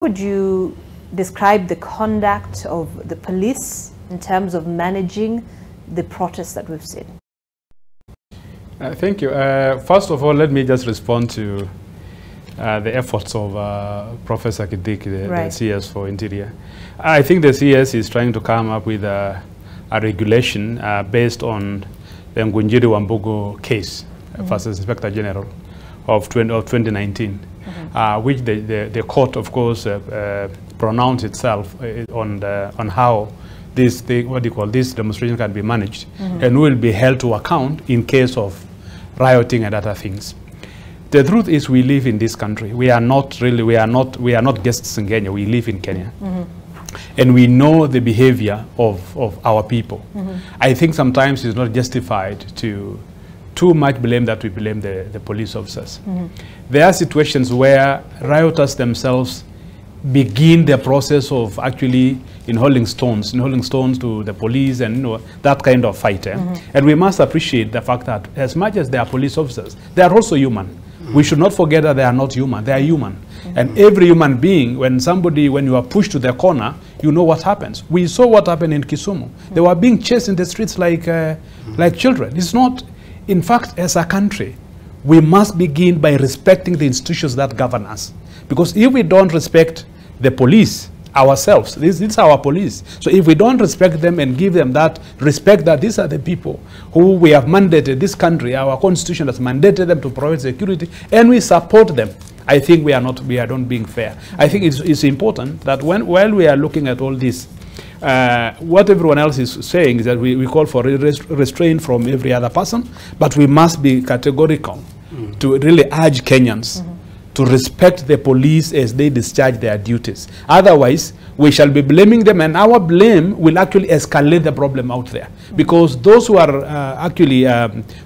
Would you describe the conduct of the police in terms of managing the protests that we've seen? Thank you. First of all, let me just respond to the efforts of Professor Kindiki, the CS for Interior. I think the CS is trying to come up with a regulation based on the Ngunjiri Wambugu case versus Inspector General of 2019. Which the court, of course, pronounced itself on how this demonstration can be managed and will be held to account in case of rioting and other things. The truth is, we live in this country. We are not guests in Kenya. We live in Kenya, and we know the behavior of our people. I think sometimes it's not justified to too much blame that we blame the police officers. There are situations where rioters themselves begin the process of actually holding stones to the police and that kind of fight. And we must appreciate the fact that as much as they are police officers, they are also human. We should not forget that they are not human. They are human. And every human being, when you are pushed to the corner, you know what happens. We saw what happened in Kisumu. They were being chased in the streets like children. It's not. In fact, as a country, we must begin by respecting the institutions that govern us. Because if we don't respect the police ourselves, this is our police. So if we don't respect them and give them that respect, that these are the people who we have mandated, this country, our constitution has mandated them to provide security, and we support them, I think we are not being fair. I think it's important that while we are looking at all this, what everyone else is saying is that we call for restraint from every other person, but we must be categorical to really urge Kenyans to respect the police as they discharge their duties. Otherwise, we shall be blaming them, and our blame will actually escalate the problem out there, because those who are actually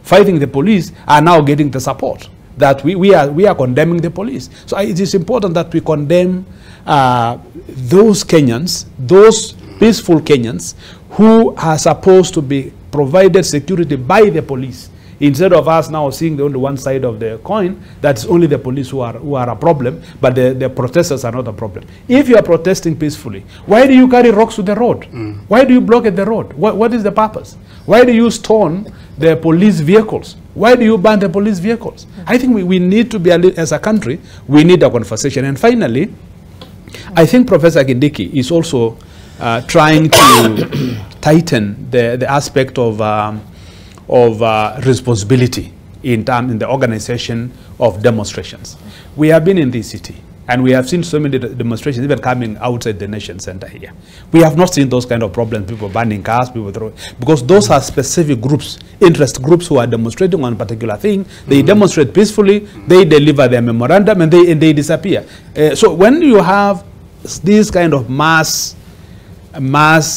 fighting the police are now getting the support that we are condemning the police. So it is important that we condemn those Kenyans, those peaceful Kenyans who are supposed to be provided security by the police, instead of us now seeing the only one side of the coin, that's only the police who are a problem, but the protesters are not a problem. If you are protesting peacefully, why do you carry rocks to the road? Why do you block the road? What is the purpose? Why do you stone the police vehicles? Why do you ban the police vehicles? I think we need to be, as a country, we need a conversation. And finally, I think Professor Kindiki is also trying to tighten the aspect of responsibility in the organization of demonstrations. We have been in this city, and we have seen so many demonstrations even coming outside the nation center here. We have not seen those kind of problems, people burning cars, people throwing, because those are specific groups, interest groups who are demonstrating on a particular thing. They demonstrate peacefully, they deliver their memorandum, and they disappear. So when you have this kind of mass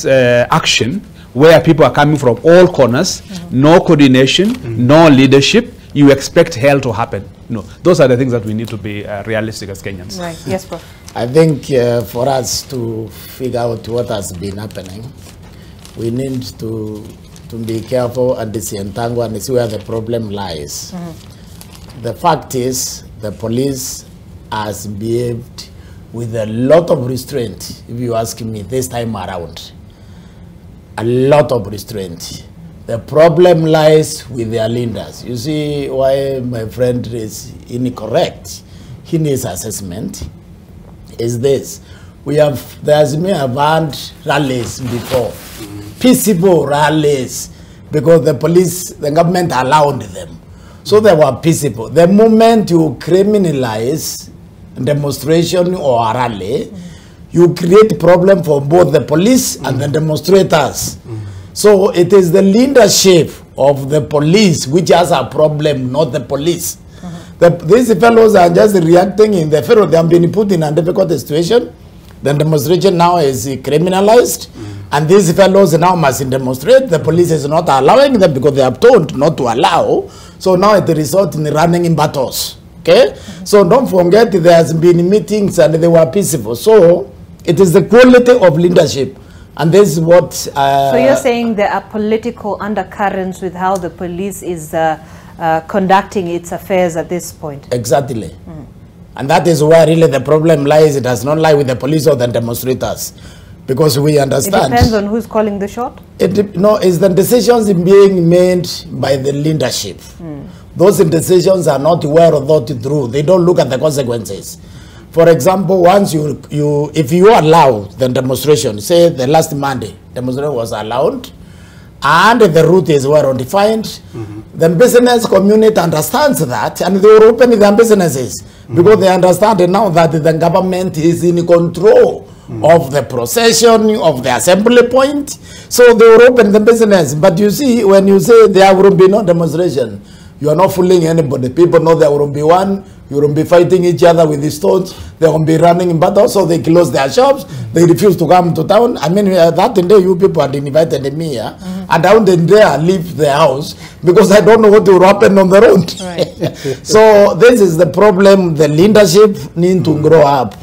action, where people are coming from all corners, no coordination, no leadership, you expect hell to happen. No, those are the things that we need to be realistic as Kenyans. Right. Yes, Prof. I think for us to figure out what has been happening, we need to be careful and disentangle and see where the problem lies. The fact is, the police has behaved with a lot of restraint, if you ask me, this time around. A lot of restraint. The problem lies with their leaders. You see why my friend is incorrect in his assessment is this. The Azimio have had rallies before, peaceable rallies, because the government allowed them. So they were peaceable. The moment you criminalize demonstration or a rally, you create problem for both the police and the demonstrators. So it is the leadership of the police which has a problem, not the police. These fellows are just reacting in the federal. They have been put in a difficult situation. The demonstration now is criminalized, and these fellows now must demonstrate. The police is not allowing them because they are told not to allow. So now it results in running in battles. Okay? So don't forget, there has been meetings and they were peaceful. So it is the quality of leadership. And this is what... so you're saying there are political undercurrents with how the police is conducting its affairs at this point? Exactly. And that is where really the problem lies. It does not lie with the police or the demonstrators. Because we understand. It depends on who's calling the shot? No, it's the decisions being made by the leadership. Those decisions are not well thought through. They don't look at the consequences. For example, once if you allow the demonstration, say the last Monday, demonstration was allowed, and the route is well defined, the business community understands that, and they will open their businesses, because they understand now that the government is in control of the procession, of the assembly point, so they will open the business. But you see, when you say there will be no demonstration, you are not fooling anybody. People know there will be one. You will be fighting each other with the stones. They will be running in battle, so they close their shops. They refuse to come to town. I mean, that day you people had invited me, and down there leave the house because I don't know what will happen on the road. Right. So this is the problem. The leadership need to grow up.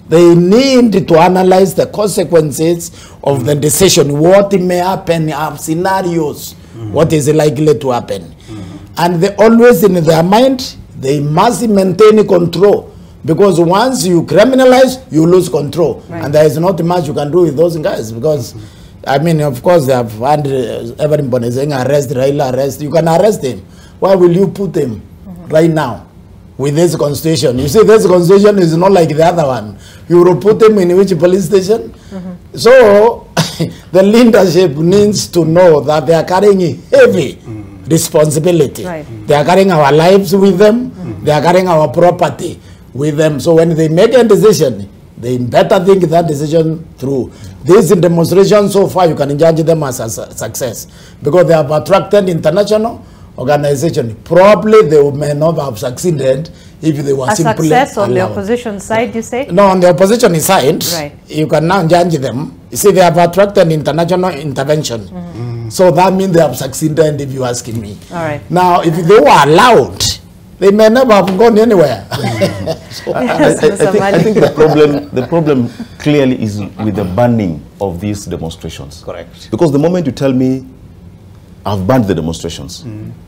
They need to analyze the consequences of the decision. What may happen, have scenarios. What is likely to happen. And they always in their mind, they must maintain control. Because once you criminalize, you lose control. Right. And there is not much you can do with those guys. Because, I mean, of course, they have had everybody saying arrest, Raila, arrest. You can arrest him. Why will you put him right now with this constitution? You see, this constitution is not like the other one. You will put him in which police station? So, the leadership needs to know that they are carrying heavy responsibility. Right. They are carrying our lives with them. They are carrying our property with them. So when they make a decision, they better think that decision through. This demonstration so far, you can judge them as a success because they have attracted international organization. Probably they may not have succeeded if they were simply success on allowed. the opposition side, you say? No, on the opposition side, right. You can now judge them. You see, they have attracted international intervention. So that means they have succeeded, if you ask me. All right. Now, if they were allowed, they may never have gone anywhere. So, I think the problem clearly is with the banning of these demonstrations. Correct. Because the moment you tell me, I've banned the demonstrations,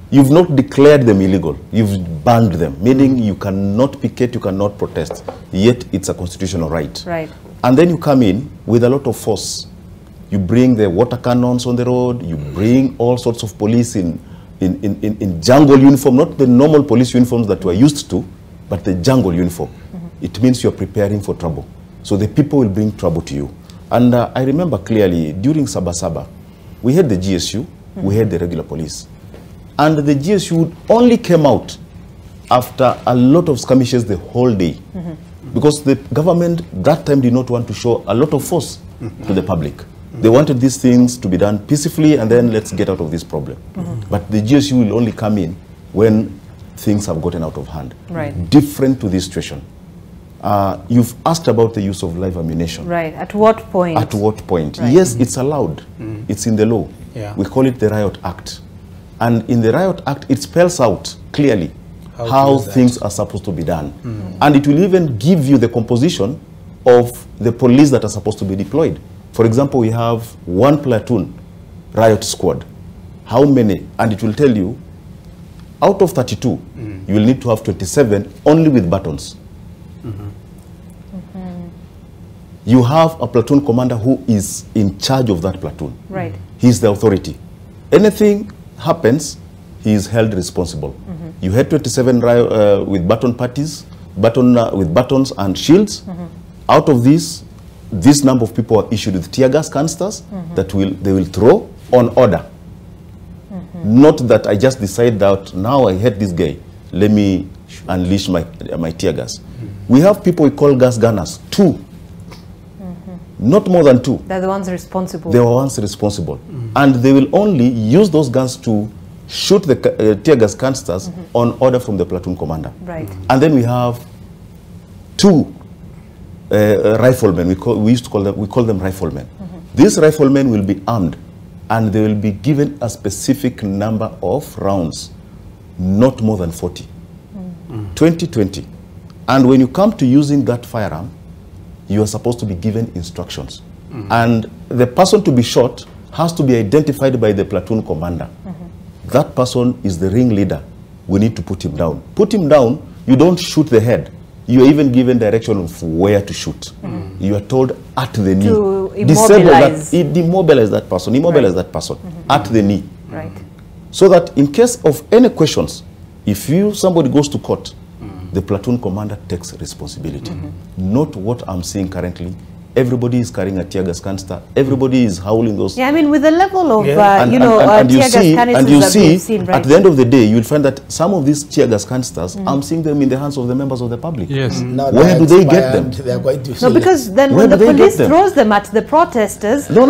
you've not declared them illegal. You've banned them, meaning you cannot picket, you cannot protest, yet it's a constitutional right. Right. And then you come in with a lot of force. You bring the water cannons on the road, you bring all sorts of police in jungle uniform, not the normal police uniforms that we're used to, but the jungle uniform. It means you're preparing for trouble. So the people will bring trouble to you. And I remember clearly, during Sabasaba, we had the GSU, we had the regular police. And the GSU only came out after a lot of skirmishes the whole day. Because the government that time did not want to show a lot of force to the public. They wanted these things to be done peacefully and then let's get out of this problem. But the GSU will only come in when things have gotten out of hand. Right. Different to this situation. You've asked about the use of live ammunition. Right. At what point? At what point? Right. Yes, it's allowed. It's in the law. Yeah. We call it the Riot Act. And in the Riot Act, it spells out clearly how things are supposed to be done. And it will even give you the composition of the police that are supposed to be deployed. For example, we have one platoon riot squad. How many? And it will tell you, out of 32, you will need to have 27 only with batons. You have a platoon commander who is in charge of that platoon. Right. He's the authority. Anything happens, he is held responsible. You had 27 with baton parties, with batons and shields. Out of this number of people are issued with tear gas canisters that they will throw on order. Not that I just decide that now I hate this guy, let me unleash my tear gas. We have people we call gas gunners, 2. Not more than 2. They're the ones responsible. They are the ones responsible. And they will only use those guns to shoot the tear gas canisters on order from the platoon commander. Right. And then we have 2 riflemen. We call them riflemen. These riflemen will be armed and they will be given a specific number of rounds, not more than 40. 20. And when you come to using that firearm, you are supposed to be given instructions. And the person to be shot has to be identified by the platoon commander. That person is the ringleader. We need to put him down. Put him down, you don't shoot the head. you are even given direction of where to shoot. You are told at the knee. To demobilize that person, immobilize that person at the knee. Right. So that in case of any questions, if somebody goes to court, the platoon commander takes responsibility. Not what I'm seeing currently. Everybody is carrying a tear gas canister. Everybody is howling those. Yeah, I mean, with the level of, tear gas canisters and you that we've seen, right? At the end of the day, you'll find that some of these tear gas canisters, I'm seeing them in the hands of the members of the public. Yes. Where do they get them? No, because then when the police throws them at the protesters, No.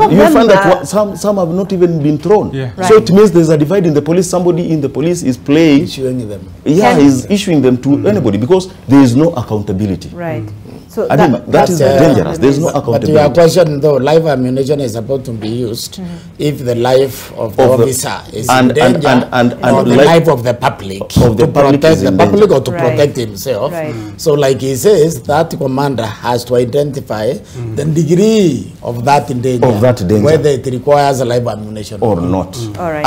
You'll find that some have not even been thrown. Yeah. Right. So it means there's a divide in the police. Somebody in the police is playing. Issuing them. Yeah, he's issuing them to anybody because there is no accountability. Right. So I mean, that is dangerous. There's no accountability. But your question, though, live ammunition is about to be used if the life of the officer is in danger, or the life of the public, to protect the public or to protect himself. Right. So, like he says, that commander has to identify the degree of that danger, whether it requires live ammunition or not. All right.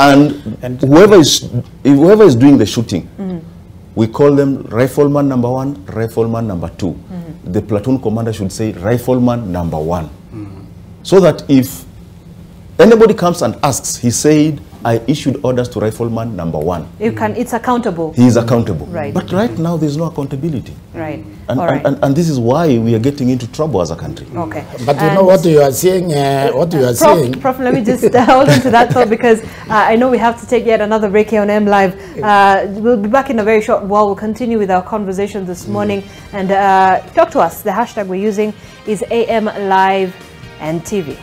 And whoever is doing the shooting, we call them rifleman number 1, rifleman number 2. The platoon commander should say rifleman number 1. So that if anybody comes and asks, he said, I issued orders to rifleman number 1. It's accountable. He is accountable. Right. But right now, there's no accountability. Right. And this is why we are getting into trouble as a country. Okay. But you know what you are saying, Prof, let me just hold on to that thought because I know we have to take yet another break here on M Live. We'll be back in a very short while. We'll continue with our conversation this morning. And talk to us. The hashtag we're using is AM Live and TV.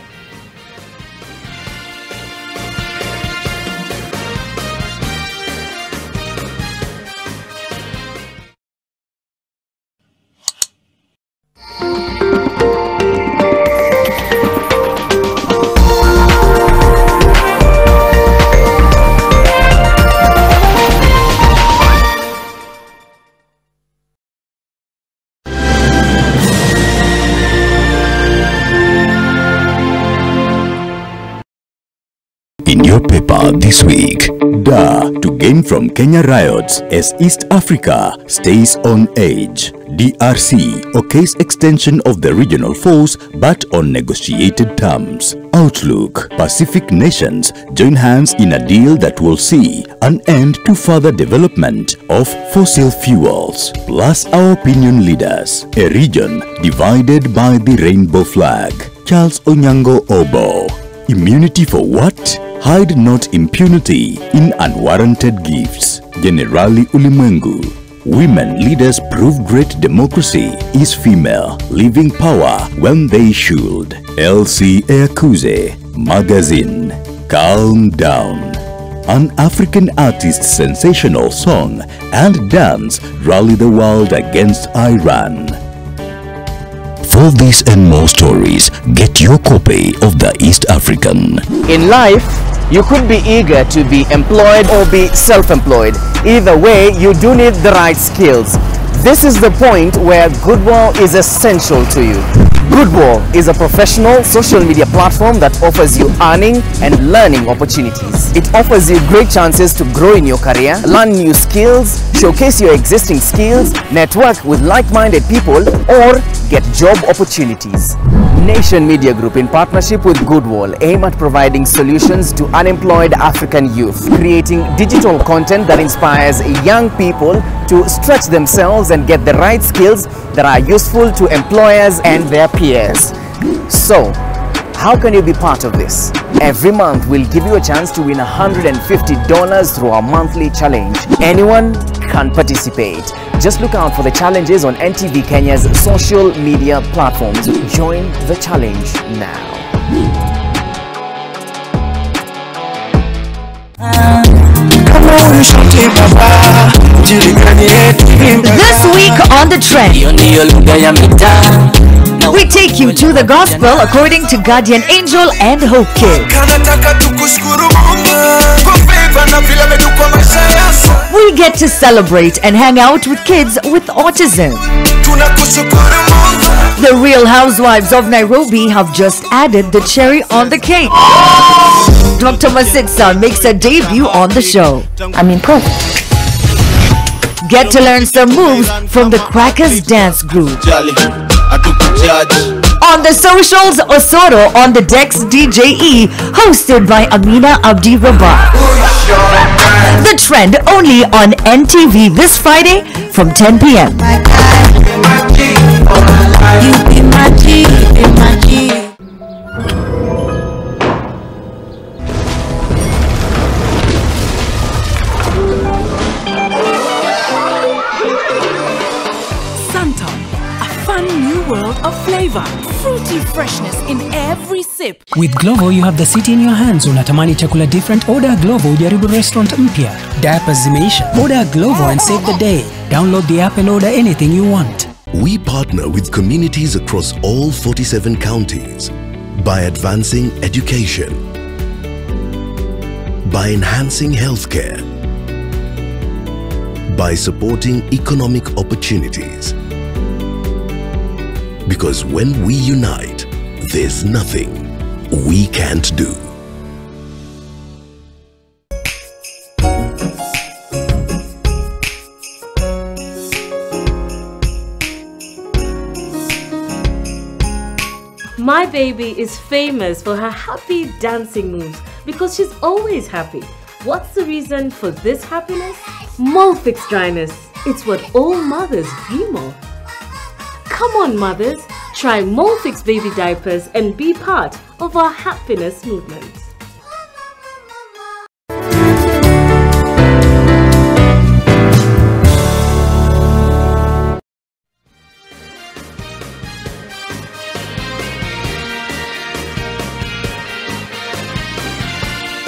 In your paper this week, to gain from Kenya riots as East Africa stays on edge. DRC okays extension of the regional force but on negotiated terms. Outlook, Pacific nations join hands in a deal that will see an end to further development of fossil fuels. Plus our opinion leaders, a region divided by the rainbow flag. Charles Onyango Obo. Immunity for what? Hide not impunity in unwarranted gifts. Generali Ulimwengu. Women leaders prove great democracy is female, leaving power when they should. LC Eakuze Magazine. Calm down. An African artist's sensational song and dance rally the world against Iran. For these and more stories, get your copy of the East African. In life, you could be eager to be employed or be self-employed. Either way, you do need the right skills. This is the point where Goodwall is essential to you. Goodwall is a professional social media platform that offers you earning and learning opportunities. It offers you great chances to grow in your career, learn new skills, showcase your existing skills, network with like-minded people, or get job opportunities. Nation Media Group, in partnership with Goodwall, aim at providing solutions to unemployed African youth, creating digital content that inspires young people to stretch themselves and get the right skills that are useful to employers and their peers. So, how can you be part of this? Every month, we'll give you a chance to win $150 through our monthly challenge. Anyone can participate. Just look out for the challenges on NTV Kenya's social media platforms. Join the challenge now. This week on The Trend, we take you to the gospel according to Guardian Angel and Hope Kid. We get to celebrate and hang out with kids with autism. The Real Housewives of Nairobi have just added the cherry on the cake. Dr. Masitsa makes a debut on the show. I'm impressed. Get to learn some moves from the Crackers dance group. On the socials, Osoro on the Dex DJE, hosted by Amina Abdi Rabah. The Trend only on NTV this Friday from 10 p.m. Of flavor, fruity freshness in every sip. With Glovo, you have the city in your hands. Unatamani chakula different? Order Glovo ujaribu restaurant mpya. Diapers zimeisha. Order Glovo and save the day. Download the app and order anything you want. We partner with communities across all 47 counties by advancing education, by enhancing healthcare, by supporting economic opportunities. Because when we unite, there's nothing we can't do. My baby is famous for her happy dancing moves because she's always happy. What's the reason for this happiness? Molfix dryness. It's what all mothers dream of. Come on mothers, try Molfix baby diapers and be part of our happiness movement.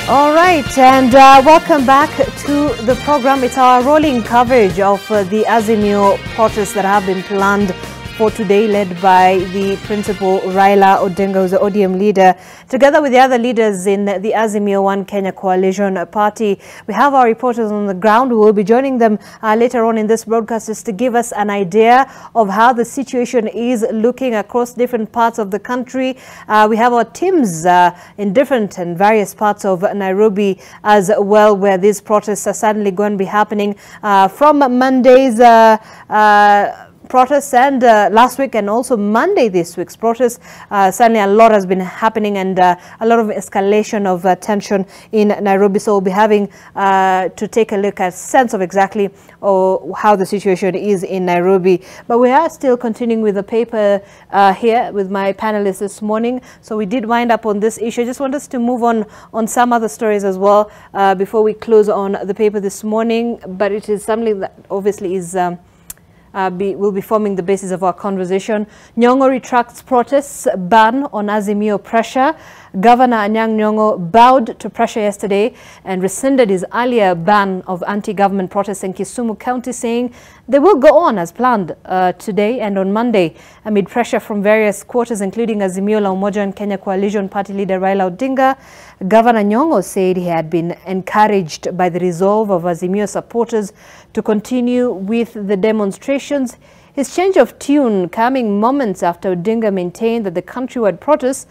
All right, and welcome back to the program. It's our rolling coverage of the Azimio protests that have been planned for today, led by the principal Raila Odinga, who's the ODM leader, together with the other leaders in the Azimio One Kenya Coalition Party. We have our reporters on the ground who will be joining them later on in this broadcast just to give us an idea of how the situation is looking across different parts of the country. We have our teams in different and various parts of Nairobi as well, where these protests are suddenly going to be happening from Monday's protests and last week and also Monday this week's protests. Certainly a lot has been happening and a lot of escalation of tension in Nairobi. So we'll be having to take a look at sense of exactly how the situation is in Nairobi. But we are still continuing with the paper here with my panelists this morning. So we did wind up on this issue. I just want us to move on some other stories as well before we close on the paper this morning. But it is something that obviously is will be forming the basis of our conversation. Nyong'o retracts protests ban on Azimio pressure. Governor Anyang' Nyong'o bowed to pressure yesterday and rescinded his earlier ban of anti-government protests in Kisumu County, saying they will go on as planned today and on Monday amid pressure from various quarters, including Azimio La Umoja and Kenya Coalition Party leader Raila Odinga. Governor Nyong'o said he had been encouraged by the resolve of Azimio supporters to continue with the demonstrations. His change of tune coming moments after Odinga maintained that the countrywide protests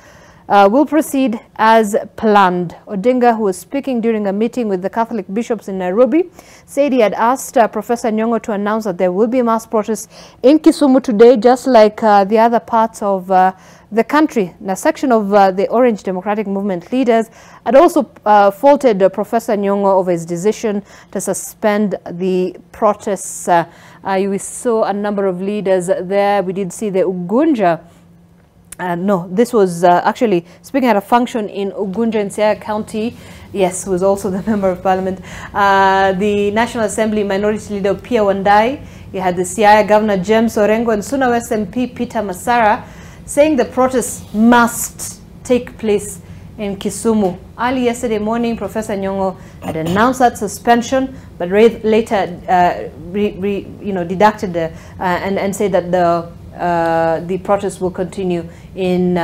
will proceed as planned. Odinga, who was speaking during a meeting with the Catholic bishops in Nairobi, said he had asked Professor Nyong'o to announce that there will be mass protests in Kisumu today, just like the other parts of the country. A section of the Orange Democratic Movement leaders had also faulted Professor Nyong'o over his decision to suspend the protests. We saw a number of leaders there. We did see the Ugunja. No, this was actually speaking at a function in Ugunja in Siaya County. Yes, was also the Member of Parliament. The National Assembly Minority Leader Pia Wandai. You had the Siaya Governor James Orengo and Suna West MP Peter Masara saying the protests must take place in Kisumu. Early yesterday morning, Professor Nyong'o had announced that suspension, but later deducted and said that the protests will continue in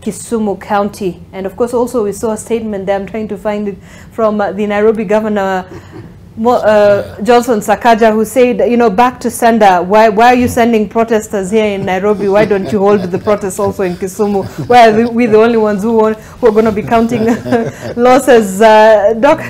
Kisumu County. And of course also we saw a statement there, I'm trying to find it, from the Nairobi Governor Johnson Sakaja, who said, you know, back to sender. Why are you sending protesters here in Nairobi? Why don't you hold the protests also in Kisumu? Why are we the only ones who are going to be counting losses? Doc,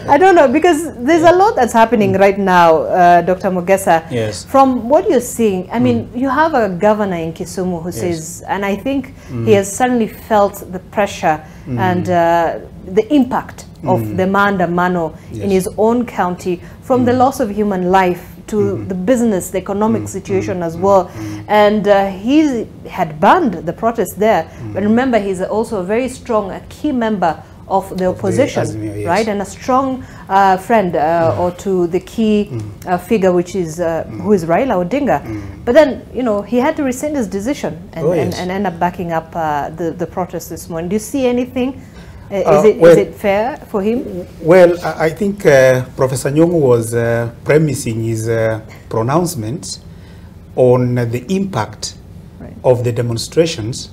I don't know, because there's a lot that's happening right now, Dr. Mogesa. Yes. From what you're seeing, I mean, you have a governor in Kisumu who says, and I think he has suddenly felt the pressure and the impact of the maandamano in his own county, from the loss of human life to the business, the economic situation as well. And he had banned the protest there. But remember, he's also a very strong, a key member of the opposition, Azimio, yes. right? And a strong friend or to the key figure, which is who is Raila Odinga. But then, you know, he had to rescind his decision and end up backing up the protest this morning. Do you see anything? Is it fair for him? Well, I think Professor Nyong'o was premising his pronouncement on the impact of the demonstrations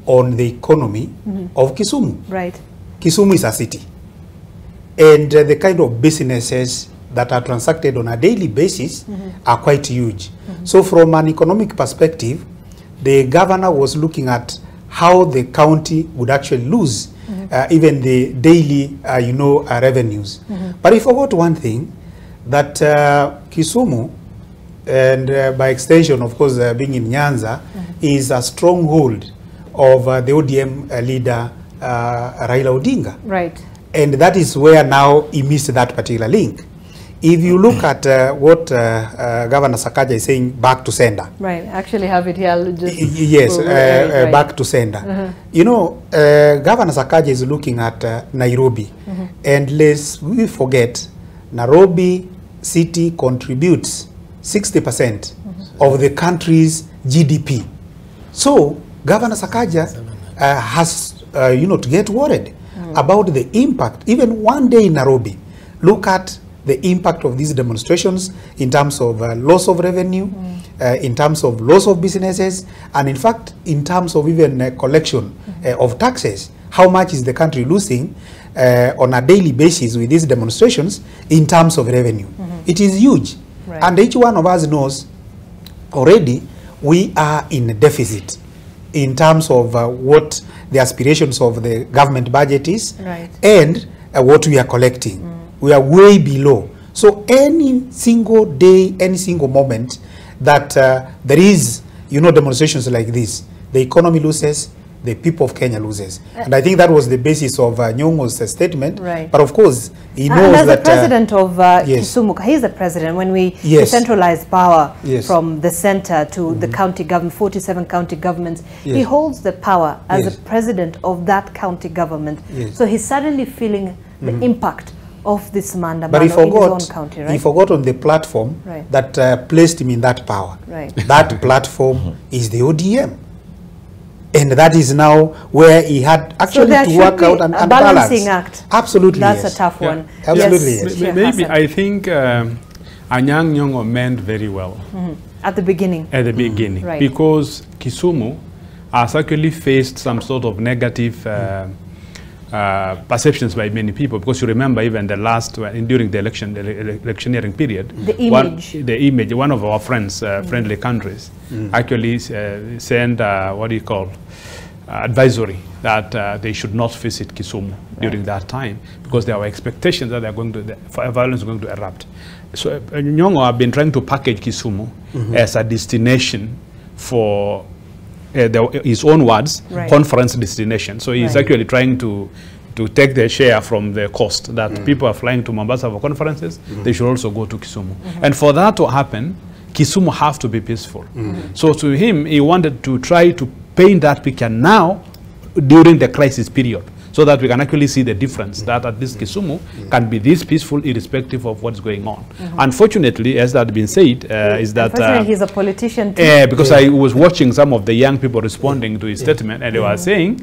on the economy of Kisumu. Right. Kisumu is a city, and the kind of businesses that are transacted on a daily basis are quite huge. So from an economic perspective, the governor was looking at how the county would actually lose even the daily, revenues. But he forgot one thing, that Kisumu, and by extension, of course, being in Nyanza, is a stronghold of the ODM leader, Raila Odinga. Right. And that is where now he missed that particular link. If you look at what Governor Sakaja is saying, back to sender. Right, actually have it here. I'll just yes, back to sender. You know, Governor Sakaja is looking at Nairobi. And lest we forget, Nairobi city contributes 60% of the country's GDP. So Governor Sakaja has, to get worried about the impact. Even one day in Nairobi, look at the impact of these demonstrations in terms of loss of revenue, in terms of loss of businesses, and in fact, in terms of even collection of taxes. How much is the country losing on a daily basis with these demonstrations in terms of revenue? It is huge. Right. And each one of us knows already we are in a deficit in terms of what the aspirations of the government budget is, and what we are collecting. We are way below. So any single day, any single moment that there is, demonstrations like this, the economy loses, the people of Kenya loses. And I think that was the basis of Nyong'o's statement. Right. But of course, he knows as that... the president of Kisumu, he's the president. When we decentralize power from the center to the county government, 47 county governments, he holds the power as the president of that county government. So he's suddenly feeling the impact of this maandamano in his own county, right? He forgot on the platform that placed him in that power. Right. That platform is the ODM. And that is now where he had actually to work out and balancing act. Absolutely. That's a tough one. Absolutely. Yes. Maybe I think Anyang Nyong'o meant very well. At the beginning. At the beginning. Right. Because Kisumu has actually faced some sort of negative perceptions by many people, because you remember even the last during the electioneering period, the image one of our friends, friendly countries, actually sent advisory that they should not visit Kisumu during that time, because there were expectations that violence is going to erupt. So Nyong'o have been trying to package Kisumu as a destination for his own words, conference destination. So he's actually trying to take their share from the cost that people are flying to Mombasa for conferences. They should also go to Kisumu. And for that to happen, Kisumu have to be peaceful. So to him, he wanted to try to paint that picture now during the crisis period, so that we can actually see the difference, that at least Kisumu can be this peaceful irrespective of what's going on. Unfortunately, as that had been said, is that... he's a politician too. Because I was watching some of the young people responding to his statement, and they were saying,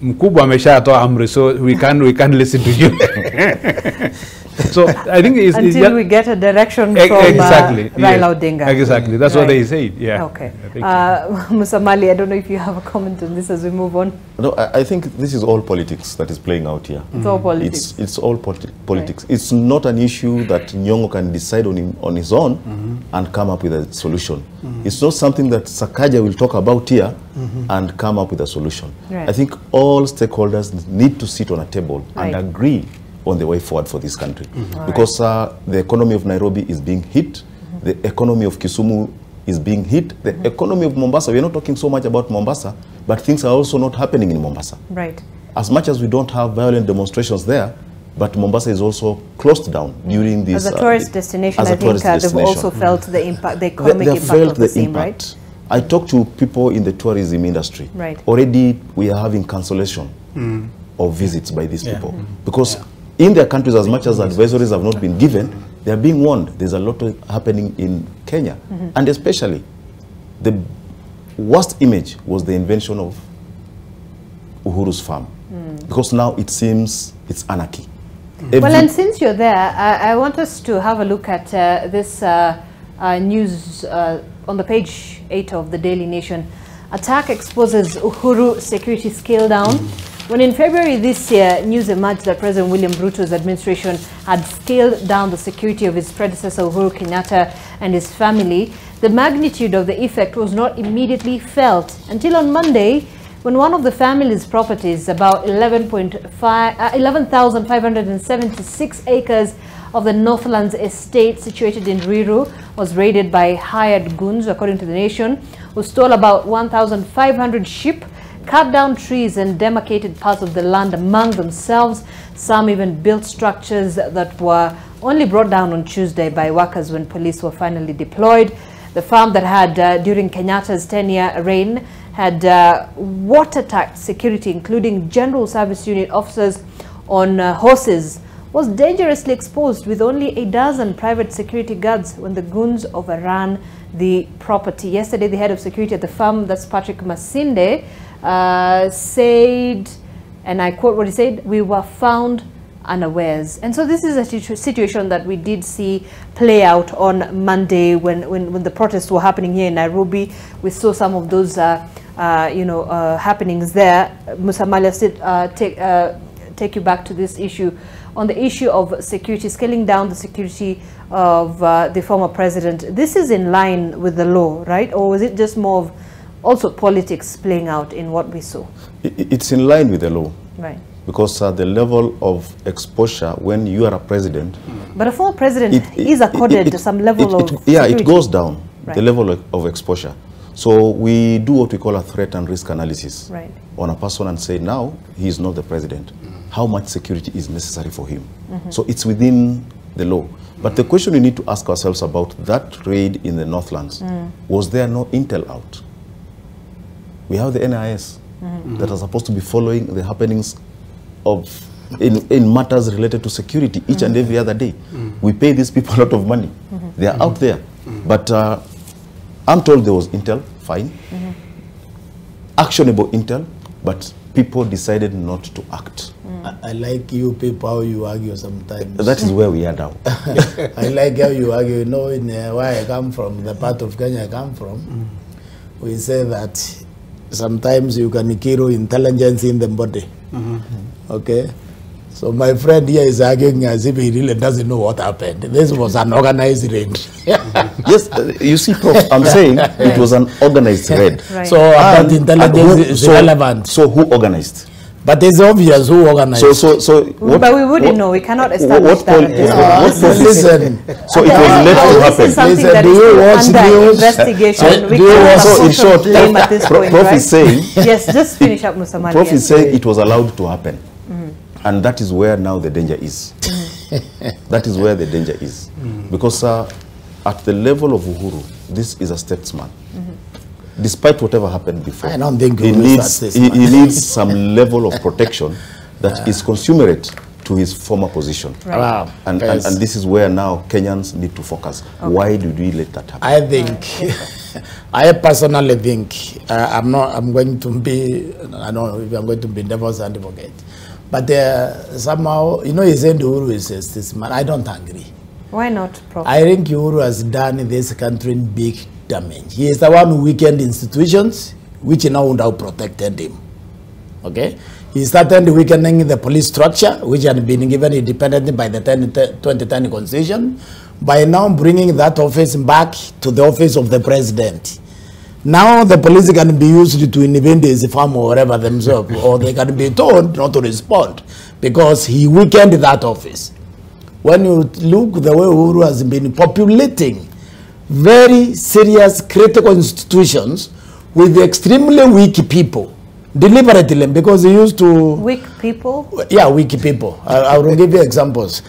Mkubwa ameshatoa amri, so we can listen to you. So I think it's until we get a direction from Raila Odinga. Exactly, that's what they say. Yeah. Okay. Musamali, I don't know if you have a comment on this as we move on. No, I think this is all politics that is playing out here. It's all politics. It's all politics. Right. It's not an issue that Nyong'o can decide on his own and come up with a solution. It's not something that Sakaja will talk about here and come up with a solution. Right. I think all stakeholders need to sit on a table and agree on the way forward for this country. Because the economy of Nairobi is being hit, the economy of Kisumu is being hit, the economy of Mombasa, we're not talking so much about Mombasa, but things are also not happening in Mombasa. Right. As much as we don't have violent demonstrations there, but Mombasa is also closed down during this. As a tourist destination, I think they've also felt the impact, the economic impact of the same, right? I talk to people in the tourism industry. Right. Already we are having cancellation of visits by these people. Because in their countries, as much as advisories have not been given, they are being warned. There's a lot happening in Kenya. And especially, the worst image was the invention of Uhuru's farm. Because now it seems it's anarchy. Well, and since you're there, I want us to have a look at this news on the page 8 of the Daily Nation. Attack exposes Uhuru security scale down. When in February this year, news emerged that President William Ruto's administration had scaled down the security of his predecessor Uhuru Kenyattas and his family, the magnitude of the effect was not immediately felt until on Monday, when one of the family's properties, about 11,576 acres of the Northlands estate situated in Ruiru, was raided by hired goons, according to the Nation, who stole about 1,500 sheep, cut down trees and demarcated parts of the land among themselves. Some even built structures that were only brought down on Tuesday by workers when police were finally deployed. The farm that had, during Kenyattas' 10-year reign, had watertight security, including General Service Unit officers on horses, was dangerously exposed with only a dozen private security guards when the goons overran the property. Yesterday, the head of security at the farm, that's Patrick Masinde, said, and I quote what he said, "We were found unawares." And so this is a situation that we did see play out on Monday when the protests were happening here in Nairobi. We saw some of those happenings there. Musamali, take you back to this issue, on the issue of security, scaling down the security of the former president. This is in line with the law, right? Or was it just more of also politics playing out in what we saw? It's in line with the law. Right. Because the level of exposure when you are a president... But a former president is accorded some level of security. Yeah, it goes down, the level of exposure. So we do what we call a threat and risk analysis on a person and say, now he is not the president. How much security is necessary for him? So it's within the law. But the question we need to ask ourselves about that raid in the Northlands, was there no intel out? We have the NIS that are supposed to be following the happenings in matters related to security each and every other day. We pay these people a lot of money. They are out there. But I'm told there was intel, fine. Actionable intel, but people decided not to act. I like you people, how you argue sometimes. That is where we are now. I like how you argue. You know, in where I come from, the part of Kenya I come from, we say that sometimes you can kill intelligence in the body. Okay? So my friend here is arguing as if he really doesn't know what happened. This was an organized raid. Yes, you see, Prof, I'm saying it was an organized raid. So that intelligence is relevant. So who organized? But it's obvious who organized. But we wouldn't know. We cannot establish that. Listen. So it was left to happen. Listen, do you watch news? Investigation. We cannot blame at this point, Prof is saying. Yes, just finish up, Musamali. Prof is saying it was allowed to happen. And that is where now the danger is. That is where the danger is. Because at the level of Uhuru, this is a statesman. Despite whatever happened before, I don't think he needs some level of protection that is consummate to his former position. Wow. And this is where now Kenyans need to focus. Why did we let that happen? I think, I personally think, I'm going to be, I don't know if I'm going to be devil's advocate, But somehow, you know, he said Uhuru is this man. I don't agree. Why not, Prof? I think Uhuru has done this country big damage. He is the one who weakened institutions, which now would have protected him. Okay? He started weakening the police structure, which had been given independently by the 2010 Constitution, by now bringing that office back to the office of the president. Now the police can be used to invade his farm or whatever themselves, or they can be told not to respond, because he weakened that office. When you look the way Uhuru has been populating very serious critical institutions with extremely weak people, deliberately, because he used to... Weak people? Yeah, weak people. I will give you examples.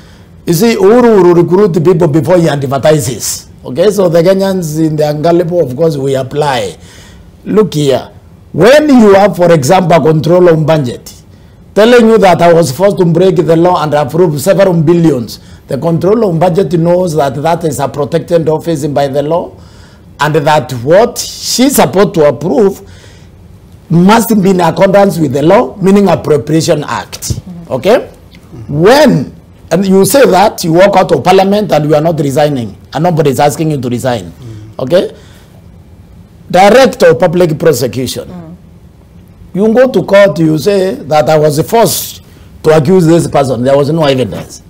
You see, Uhuru will recruit people before he advertises. Okay, so the Kenyans in the Angalipo, of course, we apply. Look here. When you have, for example, control of budget, telling you that I was forced to break the law and approve several billions, the control of budget knows that that is a protected office by the law, and that what she's supposed to approve must be in accordance with the law, meaning Appropriation Act. Okay? When, and you say that, you walk out of parliament and you are not resigning, and nobody is asking you to resign. Okay? Director of Public Prosecution. You go to court, you say that I was forced to accuse this person. There was no evidence.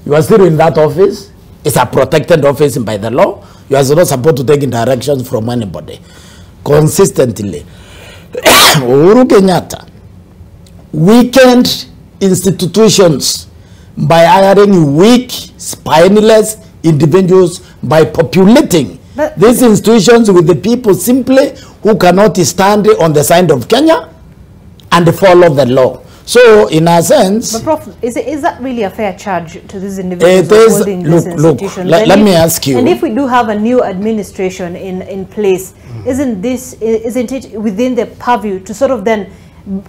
You are still in that office. It's a protected office by the law. You are not supposed to take directions from anybody. Consistently. Uhuru Kenyatta weakened institutions by hiring weak, spineless individuals, by populating these institutions with the people simply who cannot stand on the side of Kenya and follow the law. So, in a sense... But Prof, is that really a fair charge to these individuals it is, holding this institution? Let me ask you... And if we do have a new administration in place, isn't it within the purview to sort of then,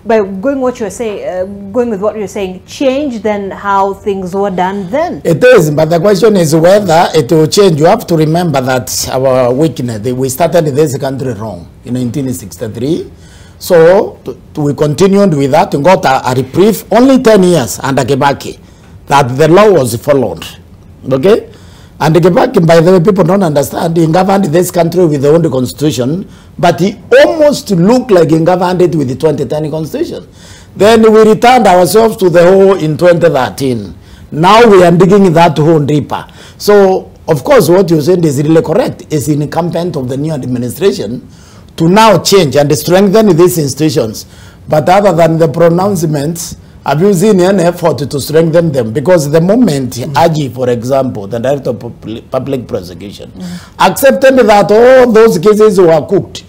by going with what you're saying, change then how things were done then? It is, but the question is whether it will change. You have to remember that our weakness, we started this country wrong in 1963. So we continued with that and got a reprieve only 10 years under Kibaki, that the law was followed. Okay? And Kibaki, by the way, people don't understand, he governed this country with the own constitution, but he almost looked like he governed it with the 2010 constitution. Then we returned ourselves to the hole in 2013. Now we are digging that hole deeper. So, of course, what you said is really correct. It's incumbent of the new administration to now change and strengthen these institutions. But other than the pronouncements, have you seen any effort to strengthen them? Because the moment AG, for example, the Director of Public Prosecution, accepted that all those cases were cooked,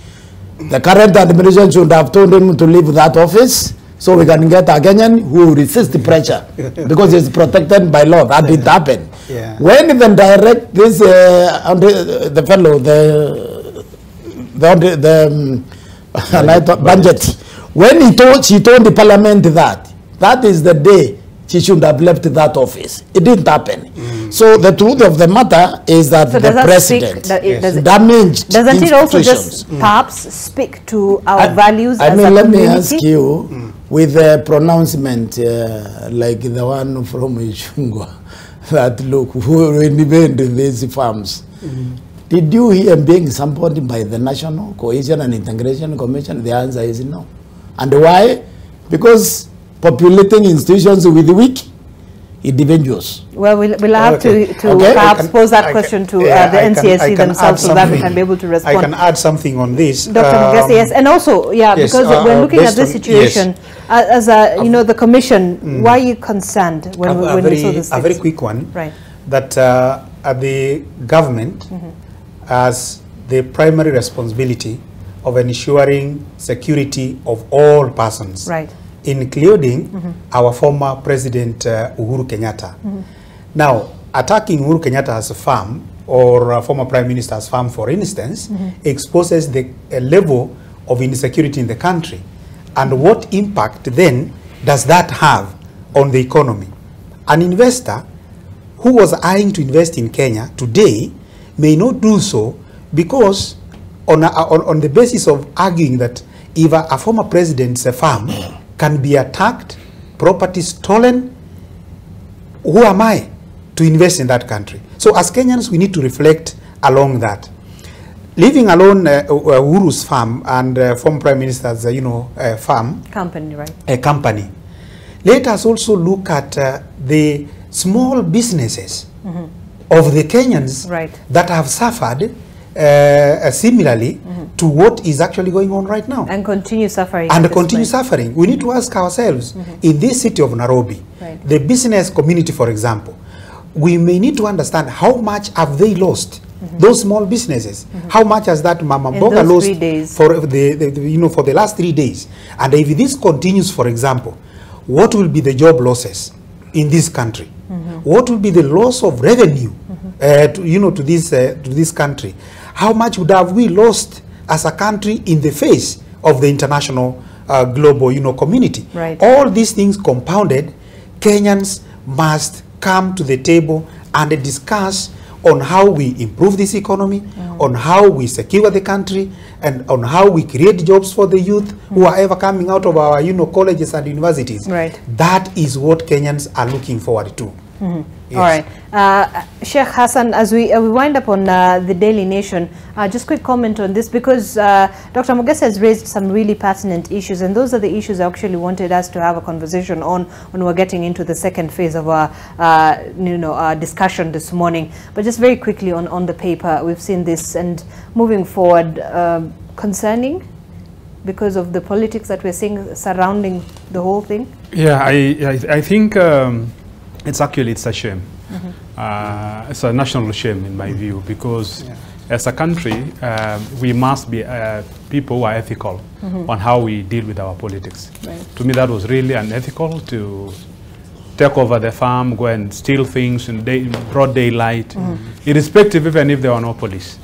the current administration should have told him to leave that office so we can get a Kenyan who will resist the pressure because it's protected by law. That didn't happen. Yeah. When even direct this, the fellow, budget, when she told the parliament that is the day she should have left that office. It didn't happen. So the truth of the matter is that the president damaged doesn't it also just perhaps speak to our values as a community? Let me ask you, with a pronouncement like the one from Ishungwa, that look, who invented these farms, did you hear being supported by the National Cohesion and Integration Commission? The answer is no. And why? Because populating institutions with weak individuals. Well, we'll have to perhaps pose that question to the NCSC themselves so that we can be able to respond. I can add something on this. Dr. Mugese, yes. And also, because we're looking at this situation, as the commission, why are you concerned when we saw this? A very quick one. Right. That the government has the primary responsibility of ensuring security of all persons. Right. Including our former President Uhuru Kenyatta. Now, attacking Uhuru Kenyatta as a farm or former Prime Minister as farm, for instance, exposes the level of insecurity in the country. And what impact then does that have on the economy? An investor who was eyeing to invest in Kenya today may not do so because on the basis of arguing that if a former president's farm can be attacked, property stolen, who am I to invest in that country? So as Kenyans, we need to reflect along that. Leaving alone Uhuru's farm and former Prime Minister's, farm. Company, right. A company. Let us also look at the small businesses of the Kenyans that have suffered similarly to what is actually going on right now. And continue suffering. And continue suffering. We need to ask ourselves, in this city of Nairobi, the business community, for example, we may need to understand how much have they lost. Those small businesses, how much has that Mama Mboga lost for for the last 3 days? And if this continues, for example, what will be the job losses in this country? What will be the loss of revenue to this country? How much would have we lost as a country in the face of the international global community? All these things compounded, Kenyans must come to the table and discuss on how we improve this economy, on how we secure the country, and on how we create jobs for the youth who are ever coming out of our colleges and universities. That is what Kenyans are looking forward to. Yes. All right. Sheikh Hassan, as we wind up on the Daily Nation, just quick comment on this, because Dr. Mogesa has raised some really pertinent issues, and those are the issues I actually wanted us to have a conversation on when we're getting into the second phase of our discussion this morning. But just very quickly on the paper, we've seen this, and moving forward, concerning because of the politics that we're seeing surrounding the whole thing. Yeah, I think it's a shame. It's a national shame in my view, because as a country, we must be people who are ethical on how we deal with our politics. To me, that was really unethical to take over the farm, go and steal things in broad daylight, irrespective even if there are no police.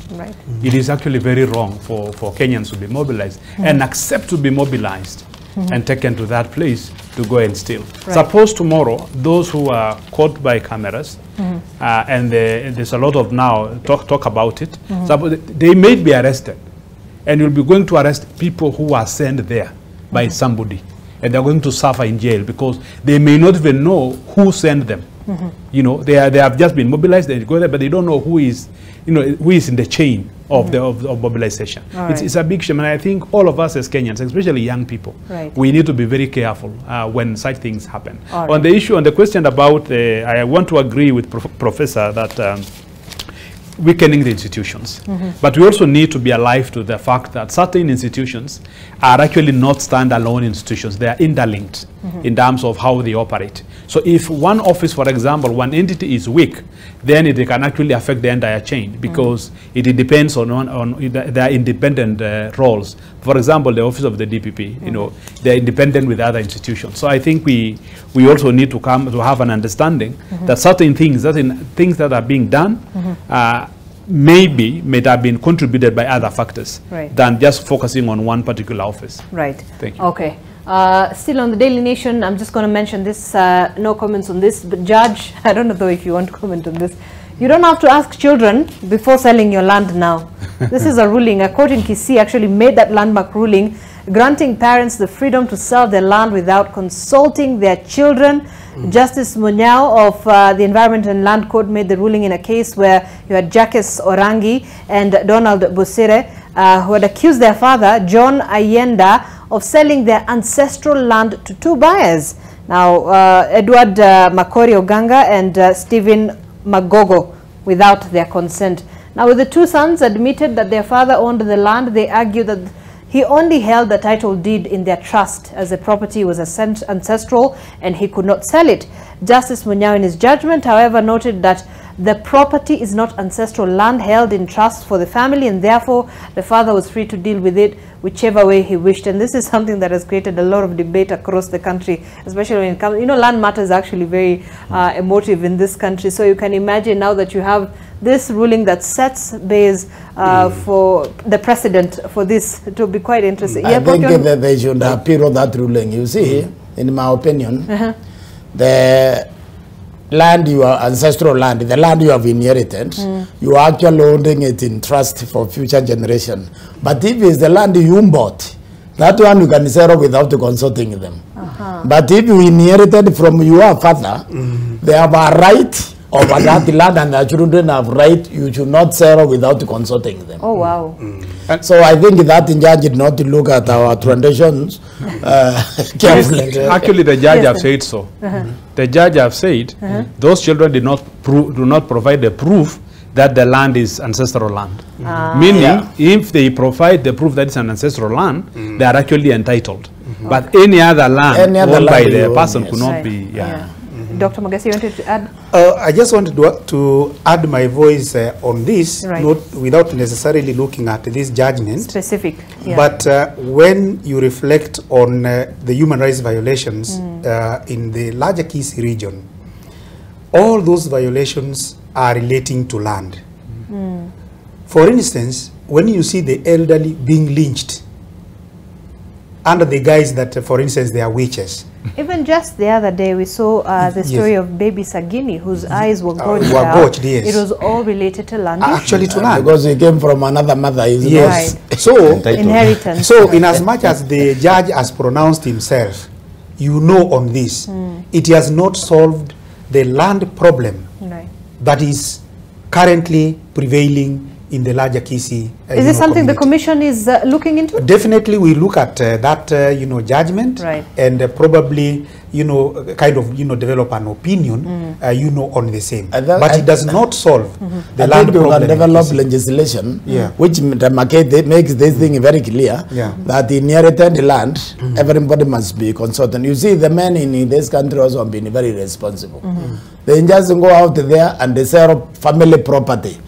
It is actually very wrong for Kenyans to be mobilized and accept to be mobilized and taken to that place to go and steal. Suppose tomorrow, those who are caught by cameras, and there's a lot of now talk about it, they may be arrested, and you'll be going to arrest people who are sent there by somebody, and they're going to suffer in jail because they may not even know who sent them. They have just been mobilized, they go there, but they don't know who is in the chain of of mobilization. It's a big shame, and I think all of us as Kenyans, especially young people, we need to be very careful when such things happen. On the question about, I want to agree with Professor that weakening the institutions. But we also need to be alive to the fact that certain institutions are actually not standalone institutions. They are interlinked in terms of how they operate. So if one office, for example, one entity is weak, then it can actually affect the entire chain, because it depends on their independent roles. For example, the office of the DPP, they're independent with other institutions. So I think we also need to come to have an understanding that certain things that are being done may have been contributed by other factors than just focusing on one particular office. Thank you. Okay. Still on the Daily Nation, I'm just going to mention this, no comments on this, but Judge, I don't know though if you want to comment on this. You don't have to ask children before selling your land now. This is a ruling. A court in Kisii actually made that landmark ruling, granting parents the freedom to sell their land without consulting their children. Justice Munyao of the Environment and Land Court made the ruling in a case where you had Jacques Orangi and Donald Busire, who had accused their father, John Ayenda, of selling their ancestral land to two buyers. Now, Edward Makori Oganga and Stephen Magogo, without their consent. Now, with the two sons admitted that their father owned the land, they argued that he only held the title deed in their trust, as the property was ancestral and he could not sell it. Justice Munyao in his judgment, however, noted that the property is not ancestral land held in trust for the family, and therefore the father was free to deal with it whichever way he wished. And this is something that has created a lot of debate across the country, especially when it comes, land matters is actually very emotive in this country. So you can imagine now that you have this ruling that sets base for the precedent for this to be quite interesting. I think that they should appeal that ruling. You see, in my opinion, the land, your ancestral land, the land you have inherited, you are actually holding it in trust for future generation. But if it's the land you bought, that one you can sell without consulting them. But if you inherited from your father, they have a right over that land, and the children have right. You should not sell without consulting them. Oh wow! So I think that in judge did not look at our traditions carefully. Actually, the judge have said so. The judge have said those children do not provide the proof that the land is ancestral land. Meaning, if they provide the proof that it's an ancestral land, they are actually entitled. But any other land owned by the person could not be. Dr. Magasi, you wanted to add? I just wanted to add my voice on this, not without necessarily looking at this judgment. Specific. But when you reflect on the human rights violations in the larger Kisii region, all those violations are relating to land. For instance, when you see the elderly being lynched under the guise that, for instance, they are witches. Even just the other day, we saw the story of baby Sagini, whose eyes were gouged out. It was all related to land. Actually, to land. Because he came from another mother. Yes. So, inheritance. So, in as much as the judge has pronounced himself, you know on this, it has not solved the land problem that is currently prevailing in the larger Kisii. Is this something the commission is looking into? Definitely, we look at that judgment, and probably kind of develop an opinion on the same. But it does not solve the land problem. I think we can develop legislation which makes this thing very clear that inherited land, everybody must be consulted. You see, the men in this country also have been very responsible. They just go out there and they sell family property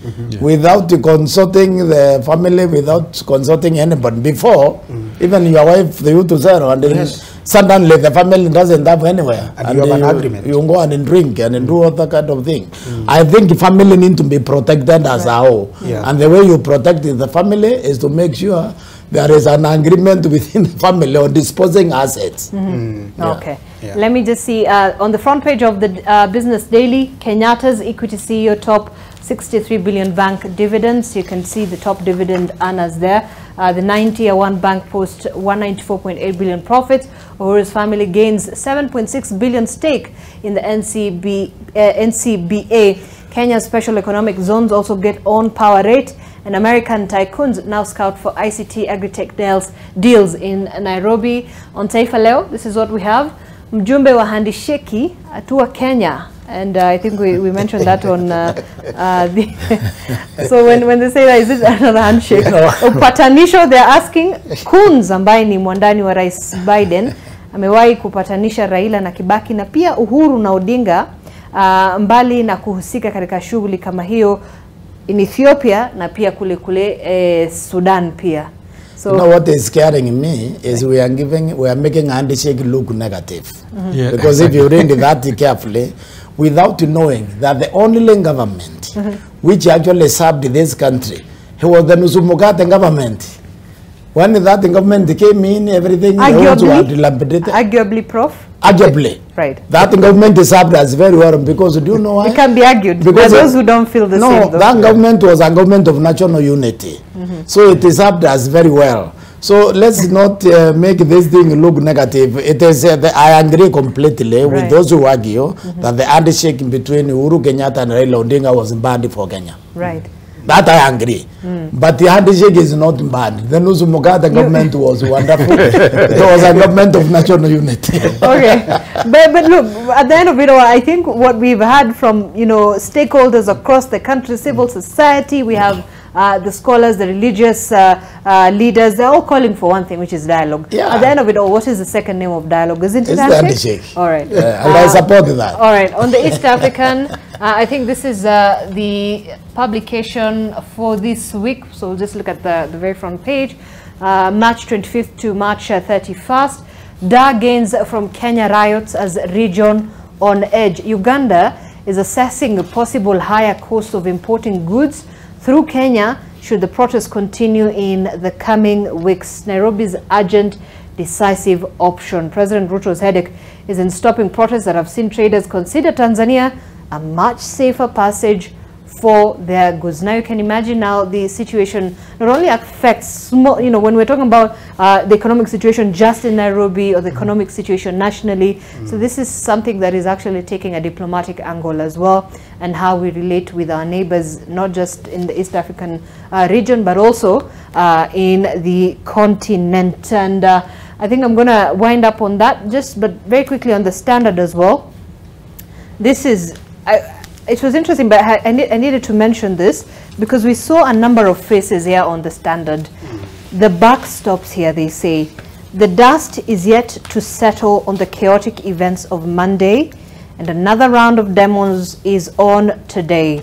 without consulting the family, without consulting anybody. Before, even your wife, they used to sell, and then suddenly the family doesn't have anywhere. And you have an agreement. You go and drink and do other kind of thing. I think family need to be protected as a whole. And the way you protect the family is to make sure there is an agreement within the family on disposing assets. Okay. Let me just see, on the front page of the Business Daily, Kenyattas Equity CEO top 63 billion bank dividends. You can see the top dividend earners there. The 90-year one bank posts 194.8 billion profits. Uhuru's family gains 7.6 billion stake in the NCBA. Kenya's special economic zones also get on power rate, and American tycoons now scout for ICT agri-tech deals in Nairobi. On Taifa Leo, this is what we have. Mjumbe wa handisheki atua Kenya. And I think we mentioned that on so when they say that, is it another handshake? Upatanisho, they're asking Kunz ambaye ni mwandani wa Rais Biden amewahi kupatanisha Raila na Kibaki na pia Uhuru na Odinga mbali na kuhusika katika shughuli kama hiyo in Ethiopia na pia kule Sudan pia. So what is scaring me is we are making handshake look negative. Because if you read that carefully, without knowing that the only government which actually served this country, he was the Nusumukate government. When that government came in, everything was dilapidated. Arguably, Prof? Arguably. Right. That government served us very well, because do you know why? It can be argued. Because those who don't feel the same. No, that government was a government of national unity. So it served us very well. So let's not make this thing look negative. It is, I agree completely with those who argue that the handshake between Uhuru Kenyatta and Raila Odinga was bad for Kenya. Right. That I agree. But the handshake is not bad. The Nusumukate government was wonderful. It was a government of national unity. Okay. But look, at the end of it all, I think what we've had from, stakeholders across the country, civil society, we have the scholars, the religious leaders, they're all calling for one thing, which is dialogue. At the end of it all, what is the second name of dialogue? Isn't it handshake? All right. And I support that. All right. On the East African, I think this is the publication for this week. So we'll just look at the very front page. March 25th to March 31st. Dar gains from Kenya riots as region on edge. Uganda is assessing a possible higher cost of importing goods through Kenya should the protests continue in the coming weeks. Nairobi's urgent, decisive option. President Ruto's headache is in stopping protests that have seen traders consider Tanzania a much safer passage for their goods. Now you can imagine now the situation not only affects small, you know, when we're talking about the economic situation just in Nairobi or the economic situation nationally. So this is something that is actually taking a diplomatic angle as well, and how we relate with our neighbors, not just in the East African region, but also in the continent. And I think I'm going to wind up on that, but very quickly on the Standard as well. This is, it was interesting, but I needed to mention this because we saw a number of faces here on the Standard. The buck stops here, they say. The dust is yet to settle on the chaotic events of Monday, and another round of demos is on today.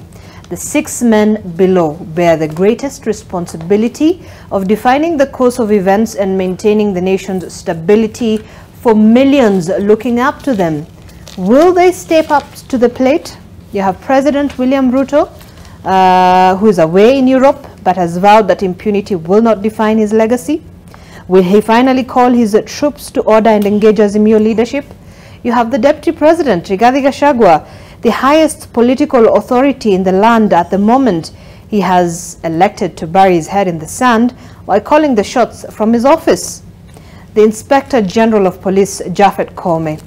The 6 men below bear the greatest responsibility of defining the course of events and maintaining the nation's stability for millions looking up to them. Will they step up to the plate? You have President William Ruto, who is away in Europe but has vowed that impunity will not define his legacy. Will he finally call his troops to order and engage Azimio leadership? You have the Deputy President, Rigathi Gachagua, the highest political authority in the land at the moment. He has elected to bury his head in the sand while calling the shots from his office. The Inspector General of Police, Japhet Koome,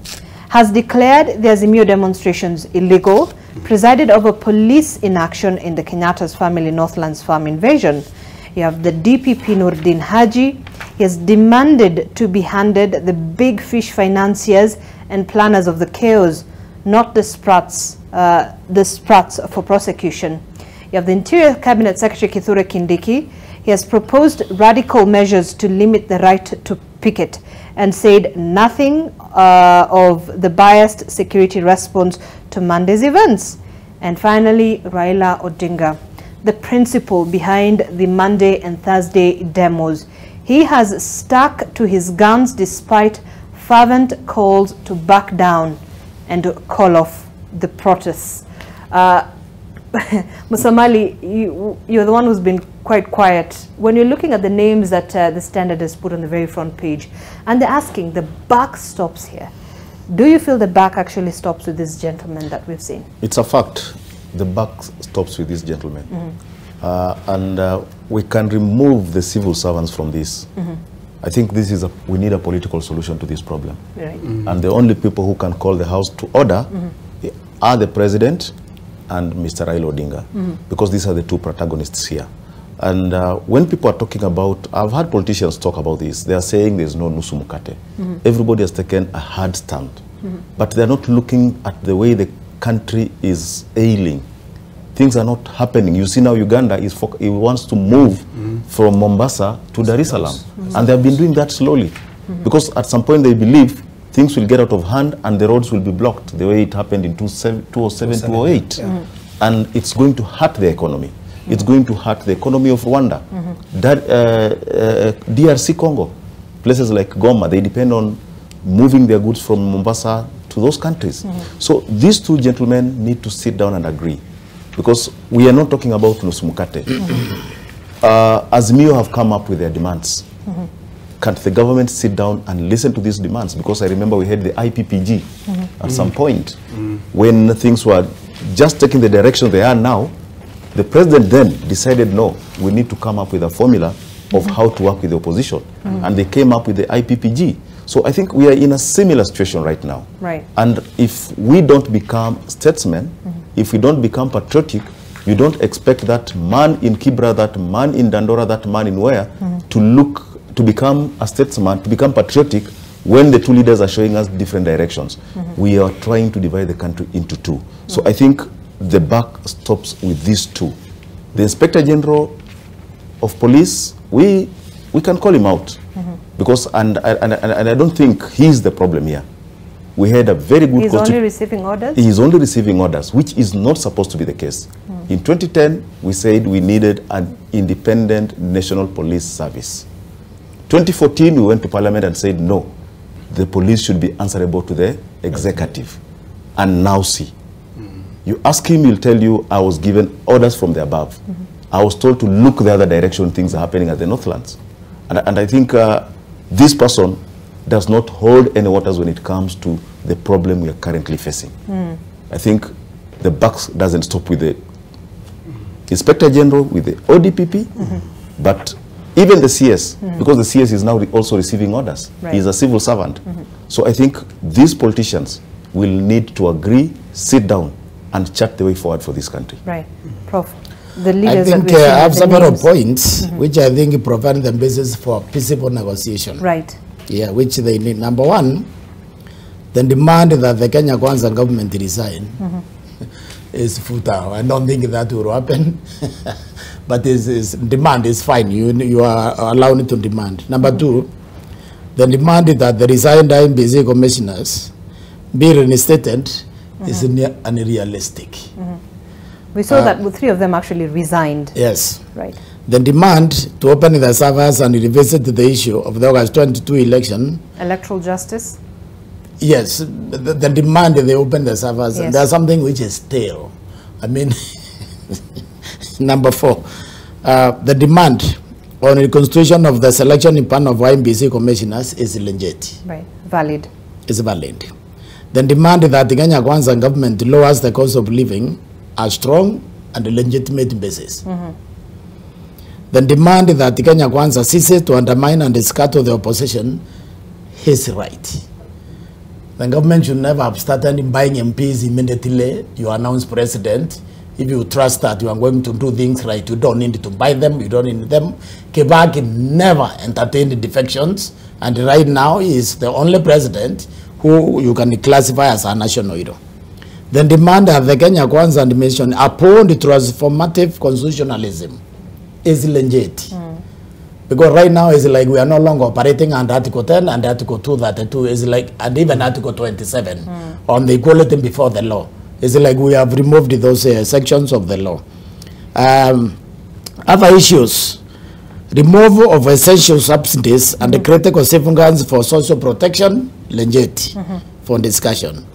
has declared the Azimio demonstrations illegal, presided over police inaction in the Kenyattas family Northlands farm invasion. You have the DPP Nurdin Haji. He has demanded to be handed the big fish financiers and planners of the chaos, not the sprats for prosecution. You have the Interior Cabinet Secretary Kithure Kindiki. He has proposed radical measures to limit the right to picket and said nothing of the biased security response to Monday's events. And finally, Raila Odinga, the principal behind the Monday and Thursday demos. He has stuck to his guns despite fervent calls to back down and to call off the protests. Musamali, you're the one who's been quite quiet. When you're looking at the names that the Standard has put on the very front page, and they're asking, the buck stops here. Do you feel the buck actually stops with this gentleman that we've seen? It's a fact. The buck stops with this gentleman. And we can remove the civil servants from this. I think this is we need a political solution to this problem. Right. And the only people who can call the house to order are the president and Mr. Raila Odinga, because these are the two protagonists here. And when people are talking about, I've heard politicians talk about this, they are saying there's no nusu mukate. Everybody has taken a hard stand, but they're not looking at the way the country is ailing. Things are not happening. You see now Uganda it wants to move from Mombasa to Dar es Salaam, and they have been doing that slowly, because at some point they believe things will get out of hand and the roads will be blocked the way it happened in 2007, 2008. And it's going to hurt the economy. It's going to hurt the economy of Rwanda. That DRC Congo, places like Goma, they depend on moving their goods from Mombasa to those countries. So these two gentlemen need to sit down and agree, because we are not talking about Nusumukate. Azimio have come up with their demands. Can't the government sit down and listen to these demands? Because I remember we had the IPPG at some point when things were just taking the direction they are now. The president then decided, no, we need to come up with a formula of how to work with the opposition. And they came up with the IPPG. So I think we are in a similar situation right now. Right. And if we don't become statesmen, if we don't become patriotic, you don't expect that man in Kibra, that man in Dandora, that man in Where to become a statesman, to become patriotic, when the two leaders are showing us different directions. We are trying to divide the country into two. So I think the buck stops with these two. The Inspector General of Police, we can call him out, because and I don't think he's the problem here. We had a very good... He's only receiving orders? He is only receiving orders, which is not supposed to be the case. In 2010, we said we needed an independent national police service. 2014, we went to Parliament and said, no, the police should be answerable to the executive. And now see. You ask him, he'll tell you, I was given orders from the above. I was told to look the other direction, things are happening at the Northlands. And I think this person does not hold any waters when it comes to the problem we are currently facing. I think the buck doesn't stop with the Inspector General with the ODPP, but even the CS, because the CS is now also receiving orders. Right. He's a civil servant. So I think these politicians will need to agree, sit down, and chart the way forward for this country. Right. Prof, the leaders I think I have several points which I think provide the basis for peaceable negotiation. Right. Yeah, which they need. Number one, the demand that the Kenya Kwanza government resign is futile. I don't think that will happen. But demand is fine. You are allowed to demand. Number two, the demand that the resigned IMBC commissioners be reinstated is unrealistic. We saw that 3 of them actually resigned. Yes. Right. The demand to open the servers and revisit the issue of the August 22 election. Electoral justice? Yes. The demand they open the servers. Yes. And there's something which is stale. I mean, number 4, the demand on the constitution of the selection panel of IMBC commissioners is legit. Right. Valid. Is valid. The demand that the Kenya Kwanza government lowers the cost of living are strong and legitimate basis. The demand that the Kenya Kwanza ceases to undermine and discard the opposition is right. The government should never have started buying MPs immediately you announce president. If you trust that you are going to do things right, you don't need to buy them, you don't need them. Kibaki never entertained defections, and right now he is the only president who you can classify as a national hero. The demand of the Kenya Kwanza administration upon the transformative constitutionalism is legit. Because right now it's like we are no longer operating under Article 10 and Article 232 is like, and even Article 27 on the equality before the law. It's like we have removed those sections of the law. Other issues, removal of essential subsidies and the critical safeguards for social protection, legit for discussion.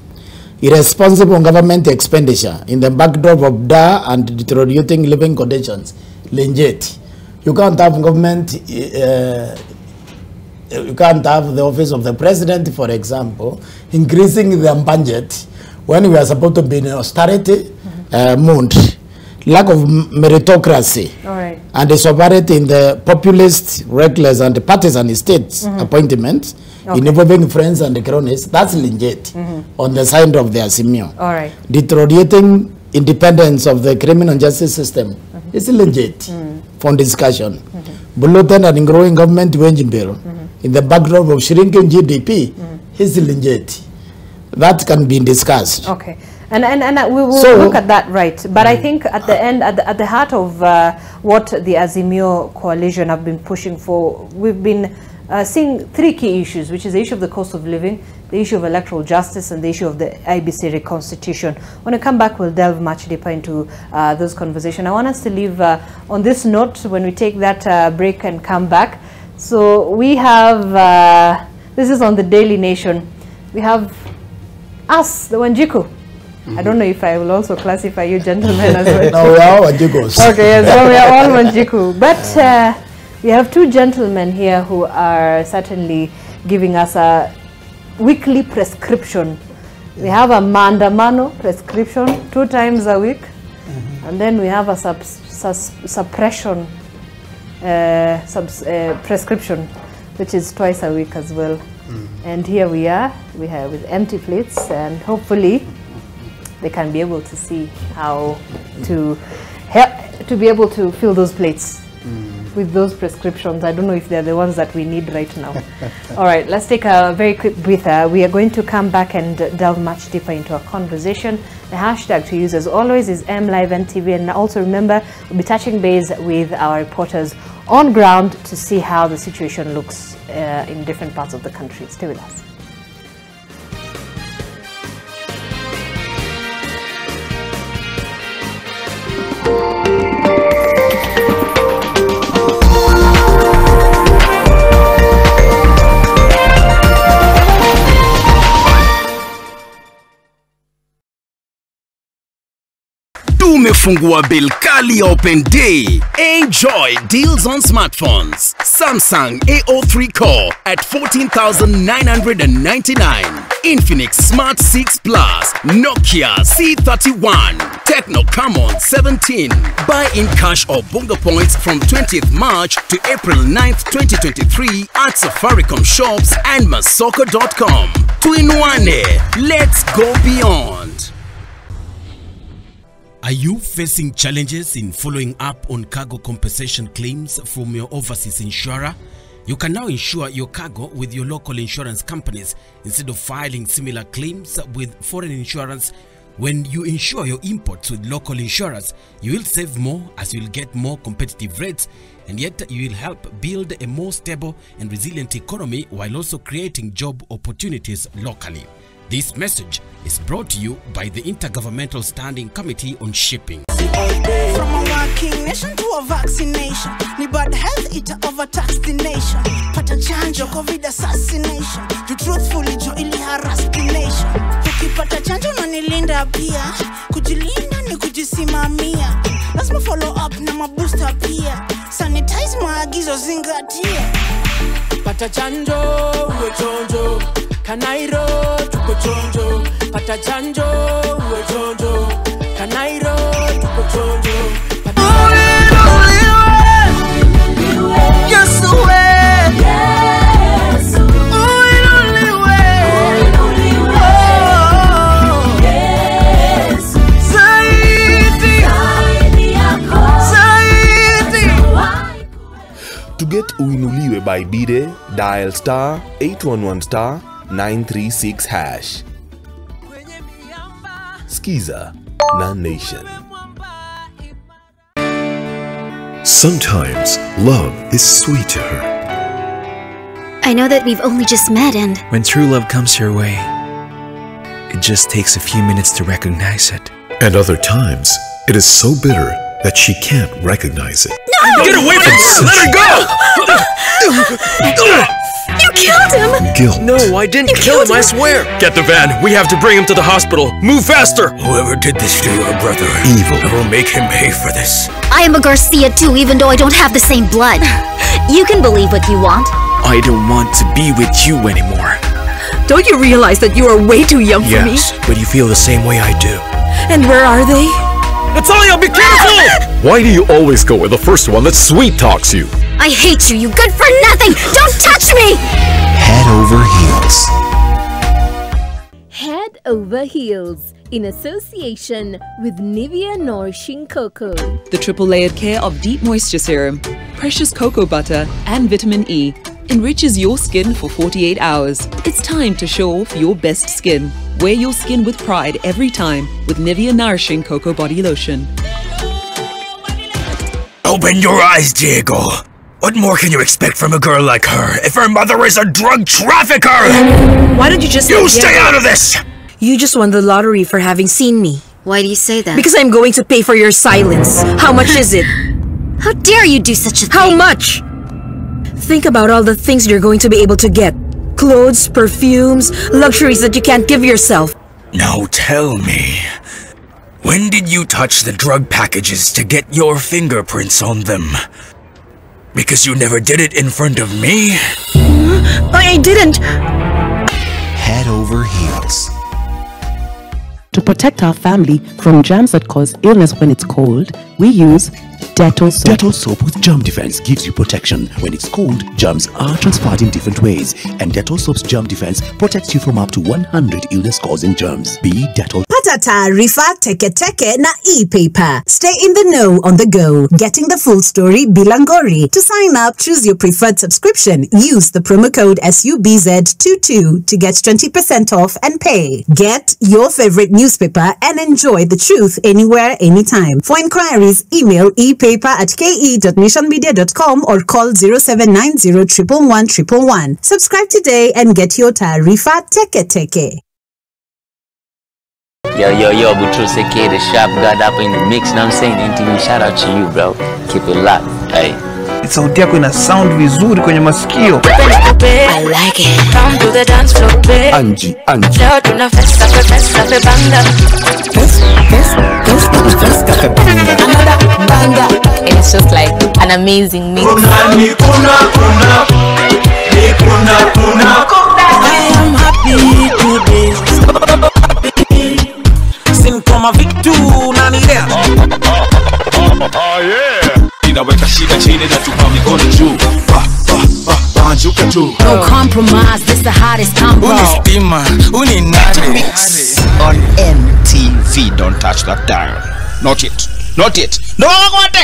Irresponsible government expenditure in the backdrop of dire and deteriorating living conditions, legit. You can't have government, you can't have the office of the president, for example, increasing the budget when we are supposed to be in austerity mode. Lack of meritocracy and the sovereignty in the populist, reckless, and the partisan states appointments involving friends and cronies, that's legit on the side of the Azimio. Deteriorating independence of the criminal justice system is legit for discussion. Bloated and growing government wage bill in the backdrop of shrinking GDP is legit. That can be discussed. Okay. And we will look at that, right. But I think at the end, at the heart of what the Azimio coalition have been pushing for, we've been seeing 3 key issues, which is the issue of the cost of living, the issue of electoral justice, and the issue of the IBC reconstitution. When we come back, we'll delve much deeper into those conversations. I want us to leave on this note when we take that break and come back. So we have, this is on the Daily Nation, we have us, the Wanjiku. I don't know if I will also classify you gentlemen as well. No, we are Wanjikus. Okay, so we are all Wanjiku. But we have 2 gentlemen here who are certainly giving us a weekly prescription. We have a mandamano prescription 2 times a week. And then we have a suppression prescription, which is twice a week as well. And here we are with empty plates, and hopefully they can be able to see how to be able to fill those plates with those prescriptions. I don't know if they're the ones that we need right now. All right, let's take a very quick breather. We are going to come back and delve much deeper into our conversation. The hashtag to use as always is MLiveNTV, and also remember, we'll be touching base with our reporters on ground to see how the situation looks in different parts of the country. Stay with us. Tumefungua bill kali ya Open Day. Enjoy deals on smartphones. Samsung A03 Core at 14,999. Infinix Smart 6 Plus, Nokia C31, Tecno Camon 17. Buy in cash or Bonga points from 20th March to April 9th, 2023 at Safaricom shops and masoko.com. 2-in-1, let's go beyond. Are you facing challenges in following up on cargo compensation claims from your overseas insurer? You can now insure your cargo with your local insurance companies instead of filing similar claims with foreign insurance. When you insure your imports with local insurers, you will save more as you will get more competitive rates, and yet you will help build a more stable and resilient economy while also creating job opportunities locally. This message is brought to you by the Intergovernmental Standing Committee on Shipping. From a working nation to a vaccination, ni bad health ita overtax the nation. Pata chanjo COVID assassination, you truthfully jo ili harass the nation. Ukipata chanjo unanilinda pia, kujilinda ni kujisimamia. Lazima follow up na mabooster pia, sanitize maagizo zingatia. Pata chanjo uwe chonjo, Kanairo tuko chonjo, pata chanjo uwe chonjo, Kanairo tuko chonjo. Yes, To get Uinuliwe by Bide, dial star 811 *936#. Skiza, non-nation. Sometimes love is sweet to her. I know that we've only just met and... When true love comes your way, it just takes a few minutes to recognize it. And other times, it is so bitter that she can't recognize it. No! Get away from her! Let her go! You killed him! Guilt. No, I didn't kill him, I swear! Get the van! We have to bring him to the hospital! Move faster! Whoever did this to your brother, evil, I will make him pay for this. I am a Garcia too, even though I don't have the same blood. You can believe what you want. I don't want to be with you anymore. Don't you realize that you are way too young for me? Yes, but you feel the same way I do. And where are they? Natalia, be careful! Why do you always go with the first one that sweet talks you? I hate you, you good for nothing! Don't touch me! Head over heels. Head over heels in association with Nivea Nourishing Cocoa. The triple layered care of deep moisture serum, precious cocoa butter and vitamin E enriches your skin for 48 hours. It's time to show off your best skin. Wear your skin with pride every time with Nivea Nourishing Cocoa Body Lotion. Open your eyes, Diego. What more can you expect from a girl like her if her mother is a drug trafficker? Why don't you just... You stay out of this! You just won the lottery for having seen me. Why do you say that? Because I'm going to pay for your silence. How much is it? How dare you do such a thing? How much? Think about all the things you're going to be able to get. Clothes, perfumes, luxuries that you can't give yourself. Now tell me, when did you touch the drug packages to get your fingerprints on them? Because you never did it in front of me? I didn't! Head over heels. To protect our family from germs that cause illness when it's cold, we use Dettol soap. Dettol soap with germ defense gives you protection. When it's cold, germs are transferred in different ways, and Dettol soap's germ defense protects you from up to 100 illness-causing germs. Be Dettol. Pata taarifa teke na e-paper. Stay in the know on the go. Getting the full story bilangori. To sign up, choose your preferred subscription. Use the promo code SUBZ22 to get 20% off and pay. Get your favorite newspaper and enjoy the truth anywhere, anytime. For inquiries, email epaper@ke.nationmedia.com or call 0790 111 111. Subscribe today and get your taarifa teke. Yo, Butruse K, the sharp god up in the mix. Now I'm saying, NTV, shout out to you, bro. Keep it locked. Hey. Sauti yako ina sound vizuri kwenye masikio. I like it. Come to the dance floor, babe. Angie. Leo tuna festa pe banda. Another banda. And it's just like an amazing mix. I am happy today. No compromise, this the hottest combo. Unistima, uninare. On MTV, don't touch that dial. Not yet, not yet. No, what?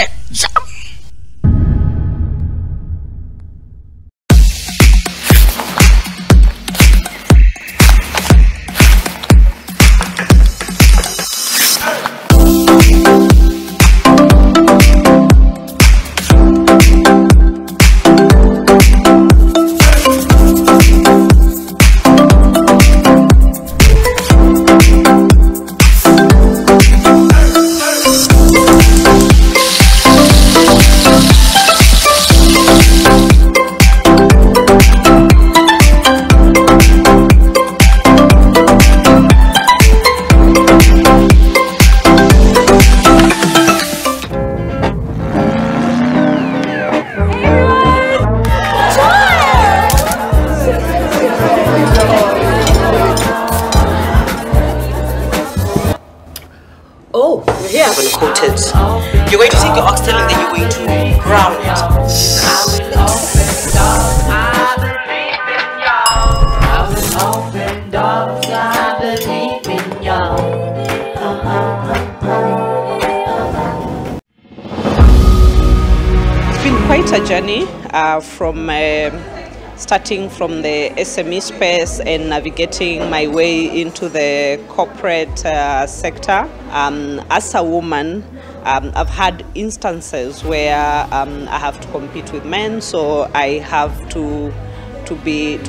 You're going to take your oxtail and then you're going to brown it. It's been quite a journey from starting from the SME space and navigating my way into the corporate sector. As a woman, I've had instances where I have to compete with men, so I have to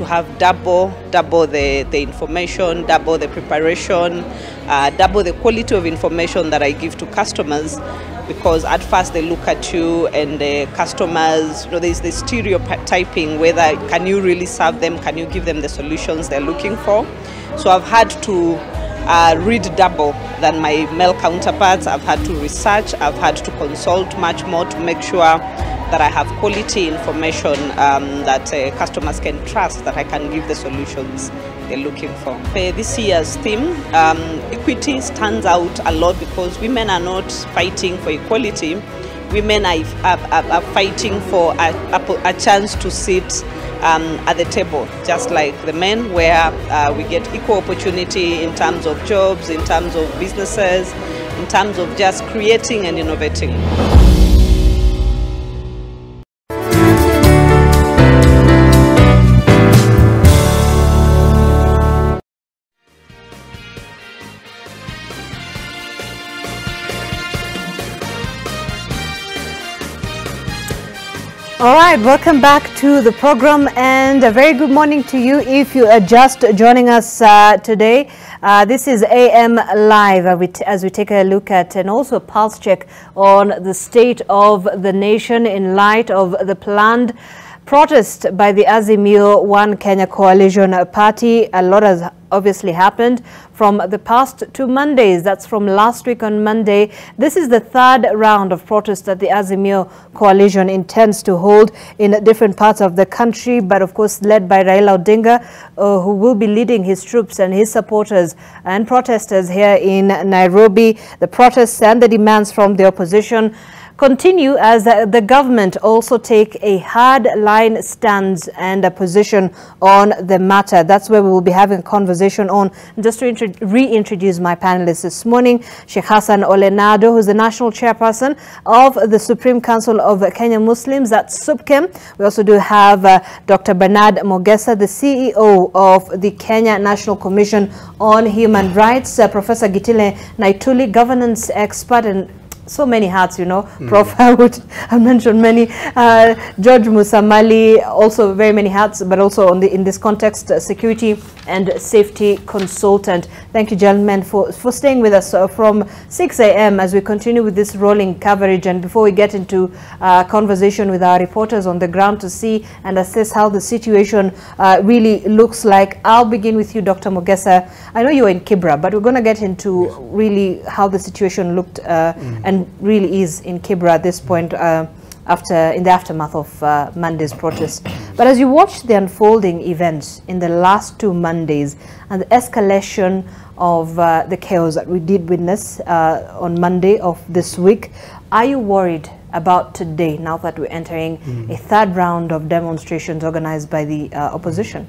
have double the information, double the preparation, double the quality of information that I give to customers, because at first they look at you and the customers, there's the stereotyping, whether can you really serve them, can you give them the solutions they're looking for. So I've had to read double than my male counterparts. I've had to research, I've had to consult much more to make sure that I have quality information that customers can trust, that I can give the solutions they're looking for. This year's theme, equity, stands out a lot because women are not fighting for equality. Women are fighting for a chance to sit at the table, just like the men, where we get equal opportunity in terms of jobs, in terms of businesses, in terms of just creating and innovating. All right, welcome back to the program and a very good morning to you if you are just joining us today. This is AM Live as we take a look at and also a pulse check on the state of the nation in light of the planned protest by the Azimio One Kenya Coalition Party. A lot has obviously happened from the past 2 Mondays. That's from last week on Monday. This is the third round of protests that the Azimio Coalition intends to hold in different parts of the country, but of course led by Raila Odinga, who will be leading his troops and his supporters and protesters here in Nairobi. The protests and the demands from the opposition continue as the government also take a hard line stance and a position on the matter. That's where we will be having a conversation on. Just to reintroduce my panelists this morning, Sheikh Hassan Olenado, who's the national chairperson of the Supreme Council of Kenya Muslims, that's SUPKEM. We also do have Dr. Bernard Mogesa, the CEO of the Kenya National Commission on Human Rights, Professor Gitile Naituli, governance expert, and so many hats, Prof. I would have mentioned many. George Musamali, also very many hats, but also in this context, security and safety consultant. Thank you, gentlemen, for staying with us from 6 a.m. as we continue with this rolling coverage. And before we get into conversation with our reporters on the ground to see and assess how the situation really looks like, I'll begin with you, Dr. Mogesa. I know you're in Kibra, but we're going to get into really how the situation looked and really is in Kibra at this point in the aftermath of Monday's protest. But as you watch the unfolding events in the last 2 Mondays and the escalation of the chaos that we did witness on Monday of this week, are you worried about today, now that we're entering a third round of demonstrations organized by the opposition?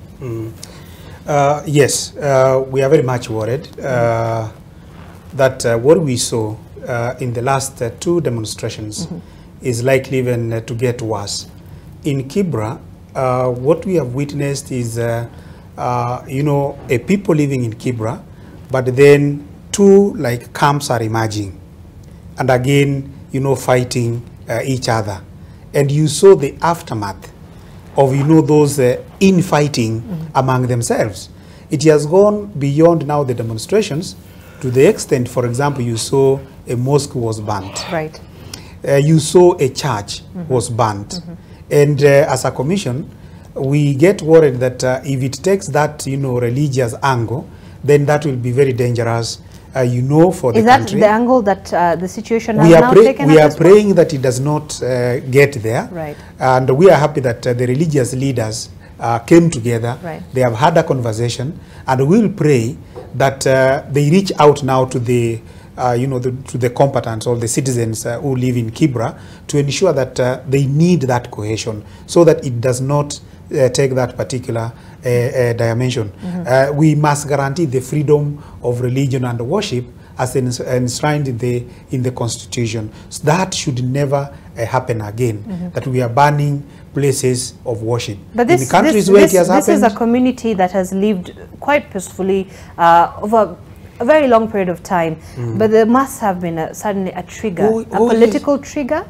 Yes, we are very much worried that what we saw in the last two demonstrations is likely even to get worse. In Kibra, what we have witnessed is, a people living in Kibra, but then two camps are emerging, and again, fighting each other. And you saw the aftermath of, those infighting among themselves. It has gone beyond now the demonstrations to the extent, for example, you saw a mosque was burnt. Right. You saw a church was burnt. And as a commission, we get worried that if it takes that, religious angle, then that will be very dangerous, for the country. Is that the angle that the situation has now taken? We are praying that it does not get there. Right. And we are happy that the religious leaders came together. Right. They have had a conversation, and we'll pray that they reach out now to the to the combatants or the citizens who live in Kibra to ensure that they need that cohesion, so that it does not take that particular dimension. We must guarantee the freedom of religion and worship as enshrined in the Constitution. So that should never happen again, that we are banning places of worship. But this, in the countries where it has happened, this is a community that has lived quite peacefully over a very long period of time, but there must have been suddenly a trigger, a political trigger.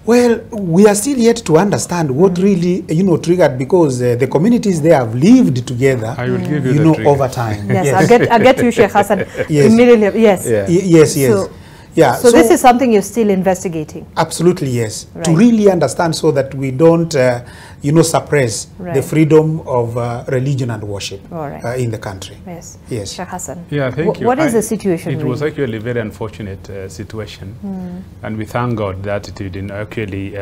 Well, we are still yet to understand what really, triggered, because the communities there have lived together, I will give you over time. Yes, I'll get to you, Sheikh Hassan. Yes. Immediately. Yes. Yeah. Yes. So this is something you're still investigating. Absolutely, yes. Right. To really understand, so that we don't, suppress the freedom of religion and worship in the country. Yes. Yes. Sheikh Hassan. Yeah, thank you. What is the situation? It was actually a very unfortunate situation, and we thank God that it didn't actually.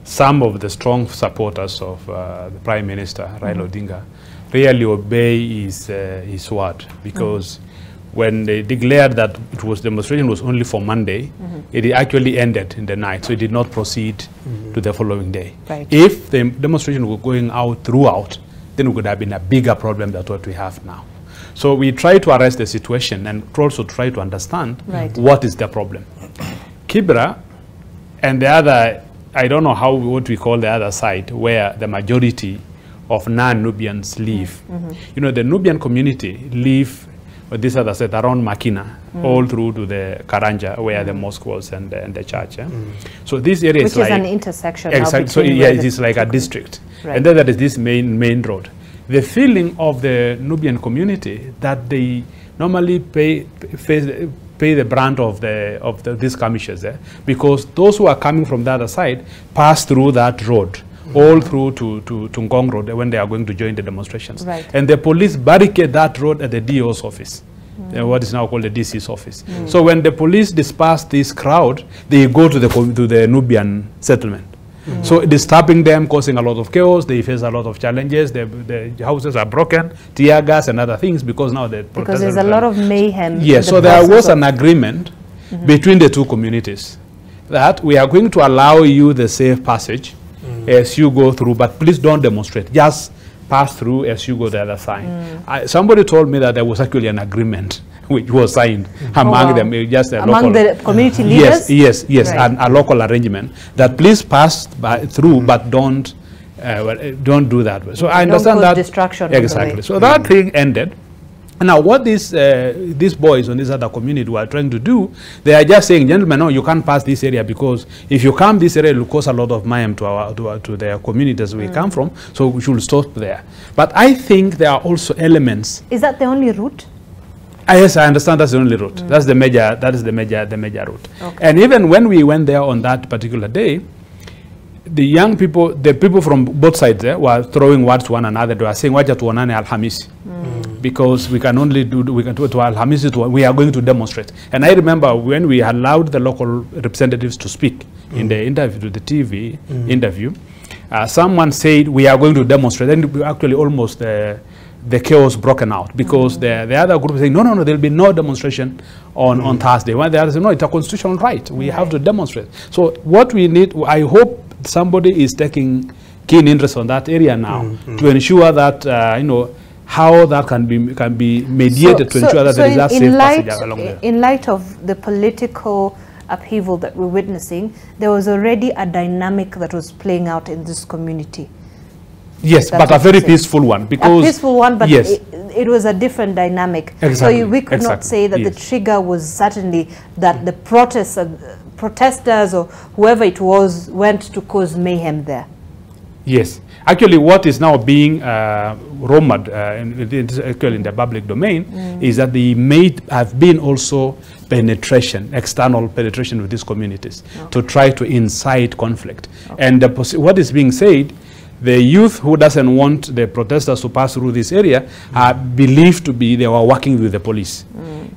Some of the strong supporters of the Prime Minister Raila Odinga really obey his word, because when they declared that demonstration was only for Monday, it actually ended in the night, so it did not proceed to the following day. Right. If the demonstration were going out throughout, then it would have been a bigger problem than what we have now. So we try to arrest the situation and also try to understand what is the problem. Kibra and the other, I don't know what we call the other side, where the majority of non-Nubians live. The Nubian community live this other side around Makina, all through to the Karanja, where the mosque was and the church. So this area is like an intersection. Exactly. So it is like a district, and then there is this main road. The feeling of the Nubian community that they normally pay the brunt of these skirmishes, because those who are coming from the other side pass through that road. All through to Ngong Road when they are going to join the demonstrations. Right. And the police barricade that road at the DO's office, what is now called the DC's office. So when the police disperse this crowd, they go to the Nubian settlement. So disturbing them, causing a lot of chaos. They face a lot of challenges. The houses are broken, tear gas and other things, because now because there's a lot of mayhem. Yes, so there was an agreement between the two communities that we are going to allow you the safe passage as you go through, but please don't demonstrate. Just pass through as you go the other side. Somebody told me that there was actually an agreement which was signed among them, just among the community leaders. Yes, right. A local arrangement that please pass through, but don't do that way. So I understand that distraction. Exactly. So that thing ended. Now, what these boys on this other community were trying to do, they are just saying, gentlemen, no, you can't pass this area, because if you come this area, it will cause a lot of mayhem to the communities we come from, so we should stop there. But I think there are also elements. Is that the only route? Yes, I understand that's the only route. That's the major. That is the major route. Okay. And even when we went there on that particular day, the young people, the people from both sides were throwing words to one another. They were saying, "Wacha tuonane Alhamisi," because we can only do to Alhamisi. We are going to demonstrate. And I remember when we allowed the local representatives to speak in the interview, the TV interview, someone said we are going to demonstrate, and we actually almost the chaos broken out, because the other group is saying, no, there'll be no demonstration on Thursday. When the others say, no, it's a constitutional right. We have to demonstrate. So what we need, I hope somebody is taking keen interest on that area now to ensure that, how that can be mediated to ensure that there is that safe passage along there. In light of the political upheaval that we're witnessing, there was already a dynamic that was playing out in this community. Yes, but a very peaceful one. Because a peaceful one, but yes, it was a different dynamic. Exactly. So we could not say that the trigger was certainly that the protesters or whoever it was went to cause mayhem there. Yes. Actually, what is now being rumored actually in the public domain is that the may have been also external penetration with these communities to try to incite conflict. And what is being said, the youth who doesn't want the protesters to pass through this area are believed to be they were working with the police.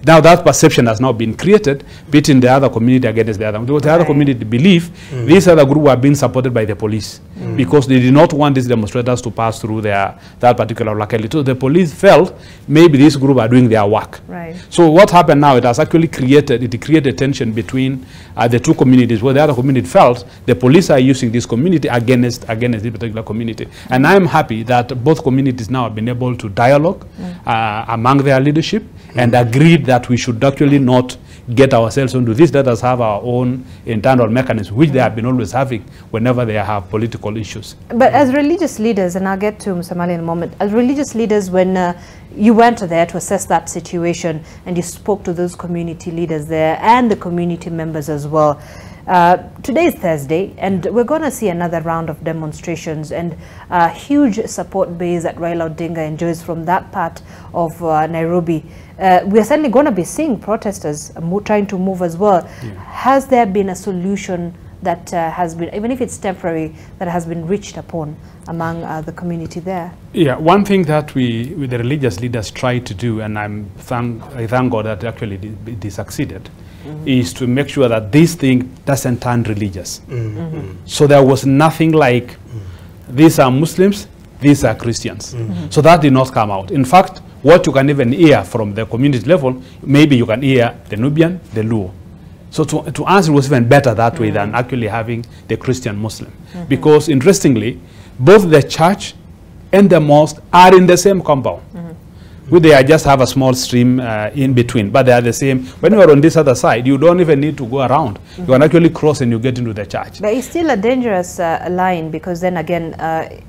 Now that perception has now been created between the other community against the other. The other community believe these other group were being supported by the police because they did not want these demonstrators to pass through that particular locality. So the police felt maybe this group are doing their work. Right. So what happened now, it has actually created tension between the two communities, where the other community felt the police are using this community against this particular community. And I'm happy that both communities now have been able to dialogue among their leadership and agreed that we should actually not get ourselves into this. Let us have our own internal mechanism, which they have been always having whenever they have political issues. But as religious leaders, and I'll get to Msamali in a moment, as religious leaders, when you went there to assess that situation and you spoke to those community leaders there and the community members as well, today is Thursday, and we're going to see another round of demonstrations and a huge support base that Raila Odinga enjoys from that part of Nairobi. We're certainly going to be seeing protesters trying to move as well. Yeah. Has there been a solution that has been, even if it's temporary, that has been reached upon among the community there? Yeah, one thing that the religious leaders try to do, and I thank God that actually they succeeded, is to make sure that this thing doesn't turn religious. So there was nothing like, these are Muslims, these are Christians. So that did not come out. In fact, what you can even hear from the community level, maybe you can hear the Nubian, the Luo. So to us, it was even better that way than actually having the Christian Muslim. Because interestingly, both the church and the mosque are in the same compound. They just have a small stream in between, but they are the same. When you are on this other side, you don't even need to go around. You can actually cross and you get into the church. But it's still a dangerous line, because then again,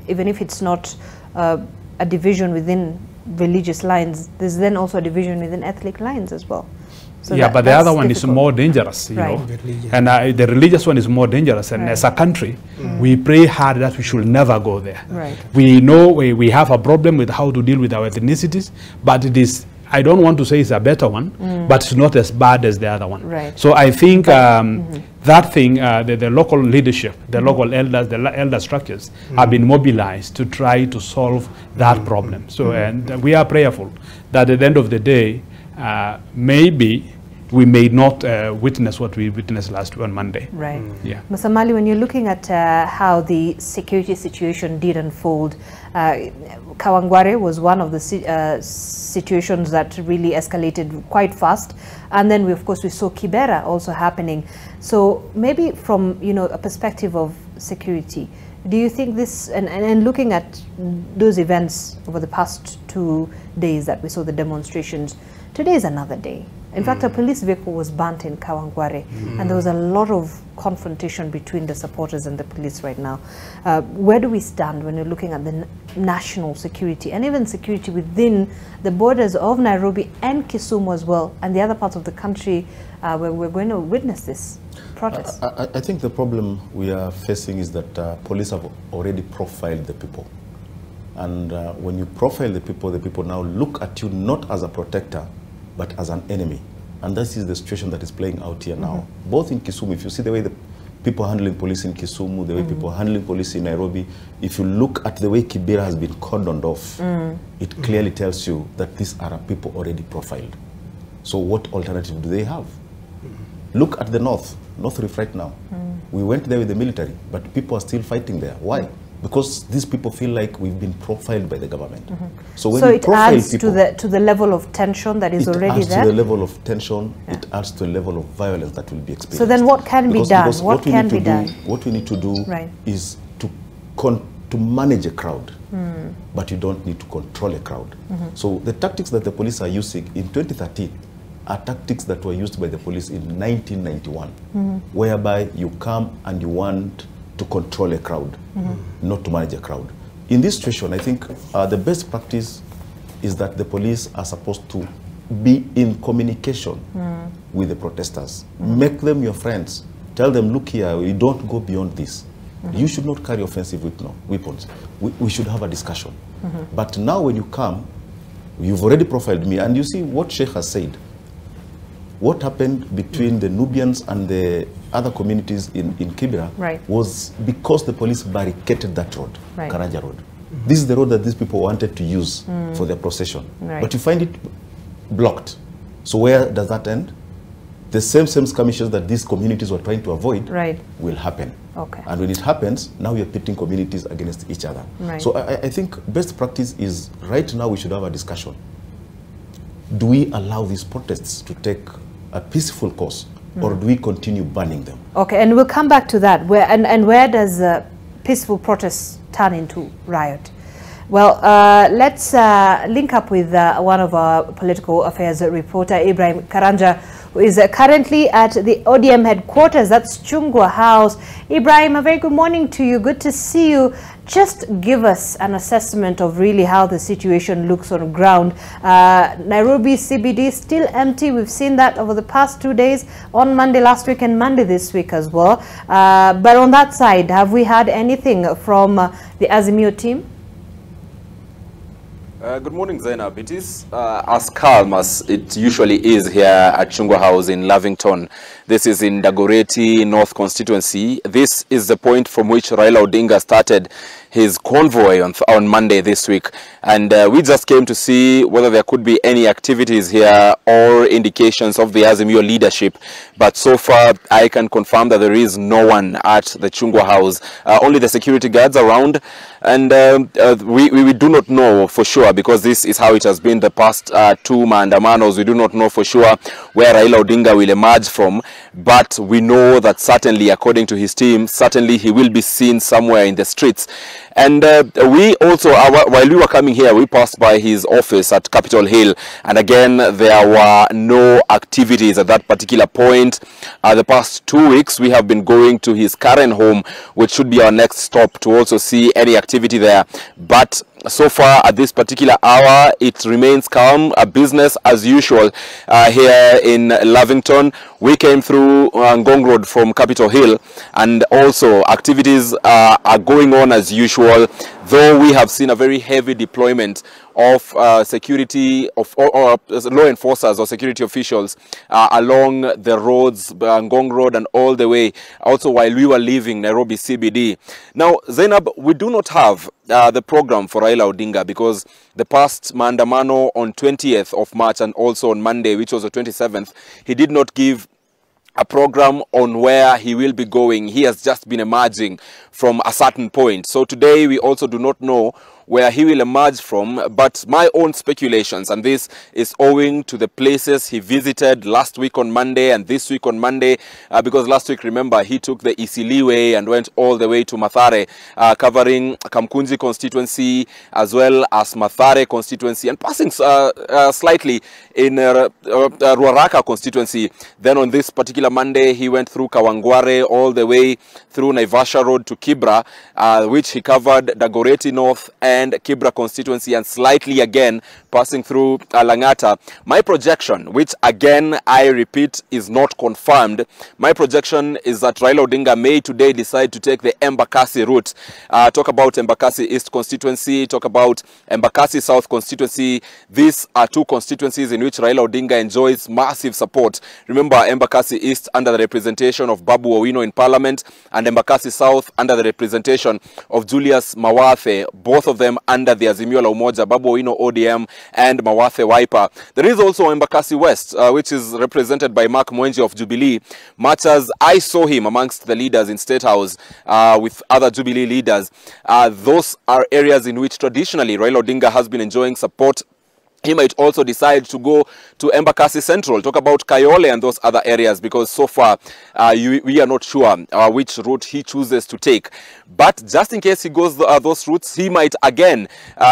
even if it's not a division within religious lines, there's then also a division within ethnic lines as well. So yeah, but the other one is more dangerous, you know. And the religious one is more dangerous. And as a country, we pray hard that we should never go there. We know we have a problem with how to deal with our ethnicities, but it is, I don't want to say it's a better one, but it's not as bad as the other one. So I think that thing, the local leadership, the local elders, the elder structures have been mobilized to try to solve that problem. So and we are prayerful that at the end of the day, maybe we may not witness what we witnessed last on Monday. Right. Yeah. Msamali, when you're looking at how the security situation did unfold, Kawangware was one of the situations that really escalated quite fast, and then of course we saw Kibera also happening. So maybe from a perspective of security, do you think this, and looking at those events over the past 2 days that we saw the demonstrations, today is another day. In fact, a police vehicle was burnt in Kawangware, and there was a lot of confrontation between the supporters and the police right now. Where do we stand when you're looking at the national security and even security within the borders of Nairobi and Kisumu as well, and the other parts of the country where we're going to witness this protest? I think the problem we are facing is that police have already profiled the people. And when you profile the people now look at you not as a protector, but as an enemy. And this is the situation that is playing out here now. Both in Kisumu, if you see the way the people are handling police in Kisumu, the way people are handling police in Nairobi, if you look at the way Kibera has been cordoned off, it clearly tells you that these are people already profiled. So what alternative do they have? Look at the North Rift right now. We went there with the military, but people are still fighting there. Why? because these people feel like we've been profiled by the government. So when so you it profile adds people, to the level of tension that is already there? It adds to the level of tension, it adds to the level of violence that will be experienced. So then what can be done? What can be done? What we need to do is to manage a crowd, but you don't need to control a crowd. So the tactics that the police are using in 2013 are tactics that were used by the police in 1991, whereby you come and you want to control a crowd, not to manage a crowd. In this situation, I think the best practice is that the police are supposed to be in communication with the protesters. Make them your friends. Tell them, look here, you don't go beyond this. You should not carry offensive weapons. We should have a discussion. But now when you come, you've already profiled me, and you see what Sheikh has said. What happened between the Nubians and the other communities in Kibra was because the police barricaded that road, Karanja Road. This is the road that these people wanted to use for their procession. But you find it blocked. So where does that end? The same skirmishes that these communities were trying to avoid will happen. And when it happens, now we are pitting communities against each other. So I think best practice is, right now we should have a discussion. Do we allow these protests to take a peaceful course, or do we continue banning them? Okay, and we'll come back to that. Where does peaceful protests turn into riot? Well, let's link up with one of our political affairs reporter, Ibrahim Karanja, who is currently at the ODM headquarters. That's Chungwa House. Ibrahim, a very good morning to you. Good to see you. Just give us an assessment of really how the situation looks on ground. Nairobi CBD still empty. We've seen that over the past 2 days, on Monday last week and Monday this week as well. But on that side, have we had anything from the Azimio team? Good morning, Zainab. It is as calm as it usually is here at Chungwa House in Lavington. This is in Dagoretti North constituency. This is the point from which Raila Odinga started his convoy on Monday this week. And we just came to see whether there could be any activities here or indications of the Azimio leadership. But so far, I can confirm that there is no one at the Chungwa House. Only the security guards around. And we do not know for sure, because this is how it has been the past two maandamanos. We do not know for sure where Raila Odinga will emerge from. But we know that certainly, according to his team, certainly he will be seen somewhere in the streets. And we also, while we were coming here, we passed by his office at Capitol Hill. And again, there were no activities at that particular point. The past 2 weeks, we have been going to his current home, which should be our next stop, to also see any activity there. But so far, at this particular hour, it remains calm, business as usual here in Lavington. We came through Ngong Road from Capitol Hill, and also activities are going on as usual, though we have seen a very heavy deployment of security of or law enforcers or security officials along the roads, Ngong Road and all the way, also while we were leaving Nairobi CBD. Now, Zainab, we do not have the program for Raila Odinga, because the past maandamano on 20th of March and also on Monday, which was the 27th, he did not give a program on where he will be going. He has just been emerging from a certain point. So today we also do not know where he will emerge from, but my own speculations, and this is owing to the places he visited last week on Monday and this week on Monday, because last week, remember, he took the Isili way and went all the way to Mathare, covering Kamkunji constituency as well as Mathare constituency, and passing slightly in Ruaraka constituency. Then on this particular Monday, he went through Kawangware all the way through Naivasha Road to Kibra, which he covered Dagoretti North and Kibra constituency, and slightly again passing through Langata. My projection, which again I repeat is not confirmed, my projection is that Raila Odinga may today decide to take the Embakasi route. Talk about Embakasi East constituency, talk about Embakasi South constituency. These are two constituencies in which Raila Odinga enjoys massive support. Remember, Embakasi East under the representation of Babu Owino in Parliament, and Embakasi South under the representation of Julius Mawathe. Both of them them under the Azimio la Umoja, Babu Owino ODM and Mawathe Wiper. There is also Embakasi West, which is represented by Mark Mwenji of Jubilee. Much as I saw him amongst the leaders in State House with other Jubilee leaders, those are areas in which traditionally Raila Odinga has been enjoying support. He might also decide to go to Embakasi Central, talk about Kayole and those other areas, because so far we are not sure which route he chooses to take. But just in case he goes those routes, he might again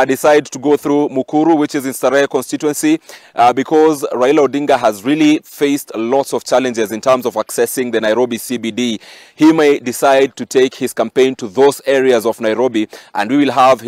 decide to go through Mukuru, which is in Starehe constituency, because Raila Odinga has really faced lots of challenges in terms of accessing the Nairobi CBD. He may decide to take his campaign to those areas of Nairobi, and we will have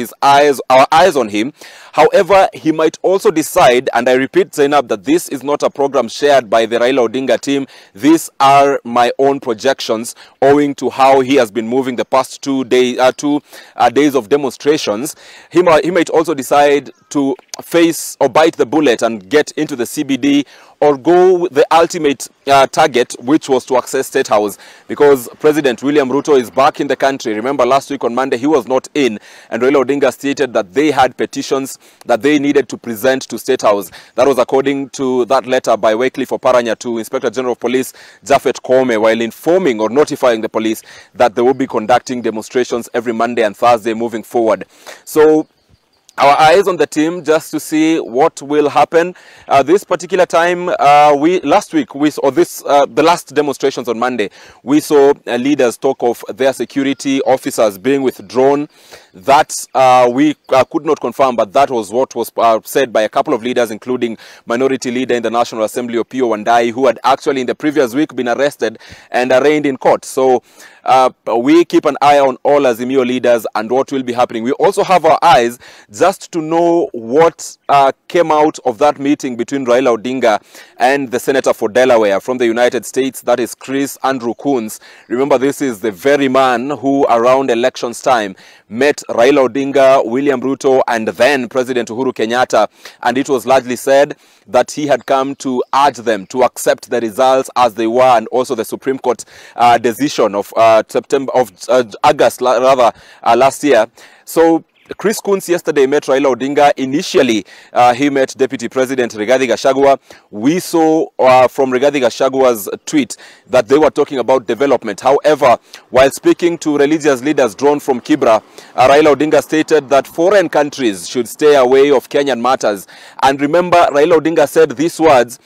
our eyes on him. However, he might also decide, and I repeat, Zainab, that this is not a program shared by the Raila Odinga team. These are my own projections, owing to how he has been moving the past 2 days of demonstrations. He might also decide to face or bite the bullet and get into the CBD, or go with the ultimate target, which was to access State House, because President William Ruto is back in the country. Remember, last week on Monday, he was not in, and Raila Odinga stated that they had petitions that they needed to present to State House. That was according to that letter by Wycliffe Oparanya to Inspector General of Police Japhet Koome, while informing or notifying the police that they will be conducting demonstrations every Monday and Thursday moving forward. So our eyes on the team just to see what will happen. This particular time, the last demonstrations on Monday, we saw leaders talk of their security officers being withdrawn. That we could not confirm, but that was what was said by a couple of leaders, including Minority Leader in the National Assembly, Opiyo Wandayi, who had actually in the previous week been arrested and arraigned in court. So we keep an eye on all Azimio leaders and what will be happening. We also have our eyes just to know what came out of that meeting between Raila Odinga and the Senator for Delaware from the United States, that is Chris Andrew Coons. Remember, this is the very man who around elections time met Raila Odinga, William Ruto, and then President Uhuru Kenyatta, and it was largely said that he had come to urge them to accept the results as they were, and also the Supreme Court decision of August last year. So Chris Coons yesterday met Raila Odinga. Initially, he met Deputy President Rigathi Gachagua. We saw from Rigathi Gachagua's tweet that they were talking about development. However, while speaking to religious leaders drawn from Kibra, Raila Odinga stated that foreign countries should stay away of Kenyan matters. And remember, Raila Odinga said these words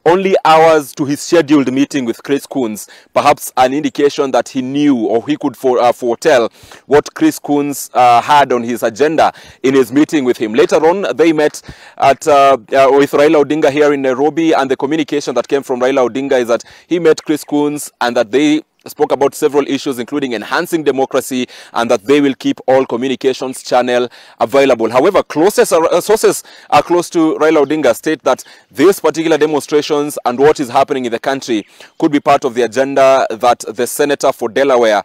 only hours to his scheduled meeting with Chris Coons, perhaps an indication that he knew or he could foretell what Chris Coons had on his agenda in his meeting with him. Later on, they met at with Raila Odinga here in Nairobi, and the communication that came from Raila Odinga is that he met Chris Coons and that they spoke about several issues, including enhancing democracy, and that they will keep all communications channel available. However, sources are close to Raila Odinga state that these particular demonstrations and what is happening in the country could be part of the agenda that the Senator for Delaware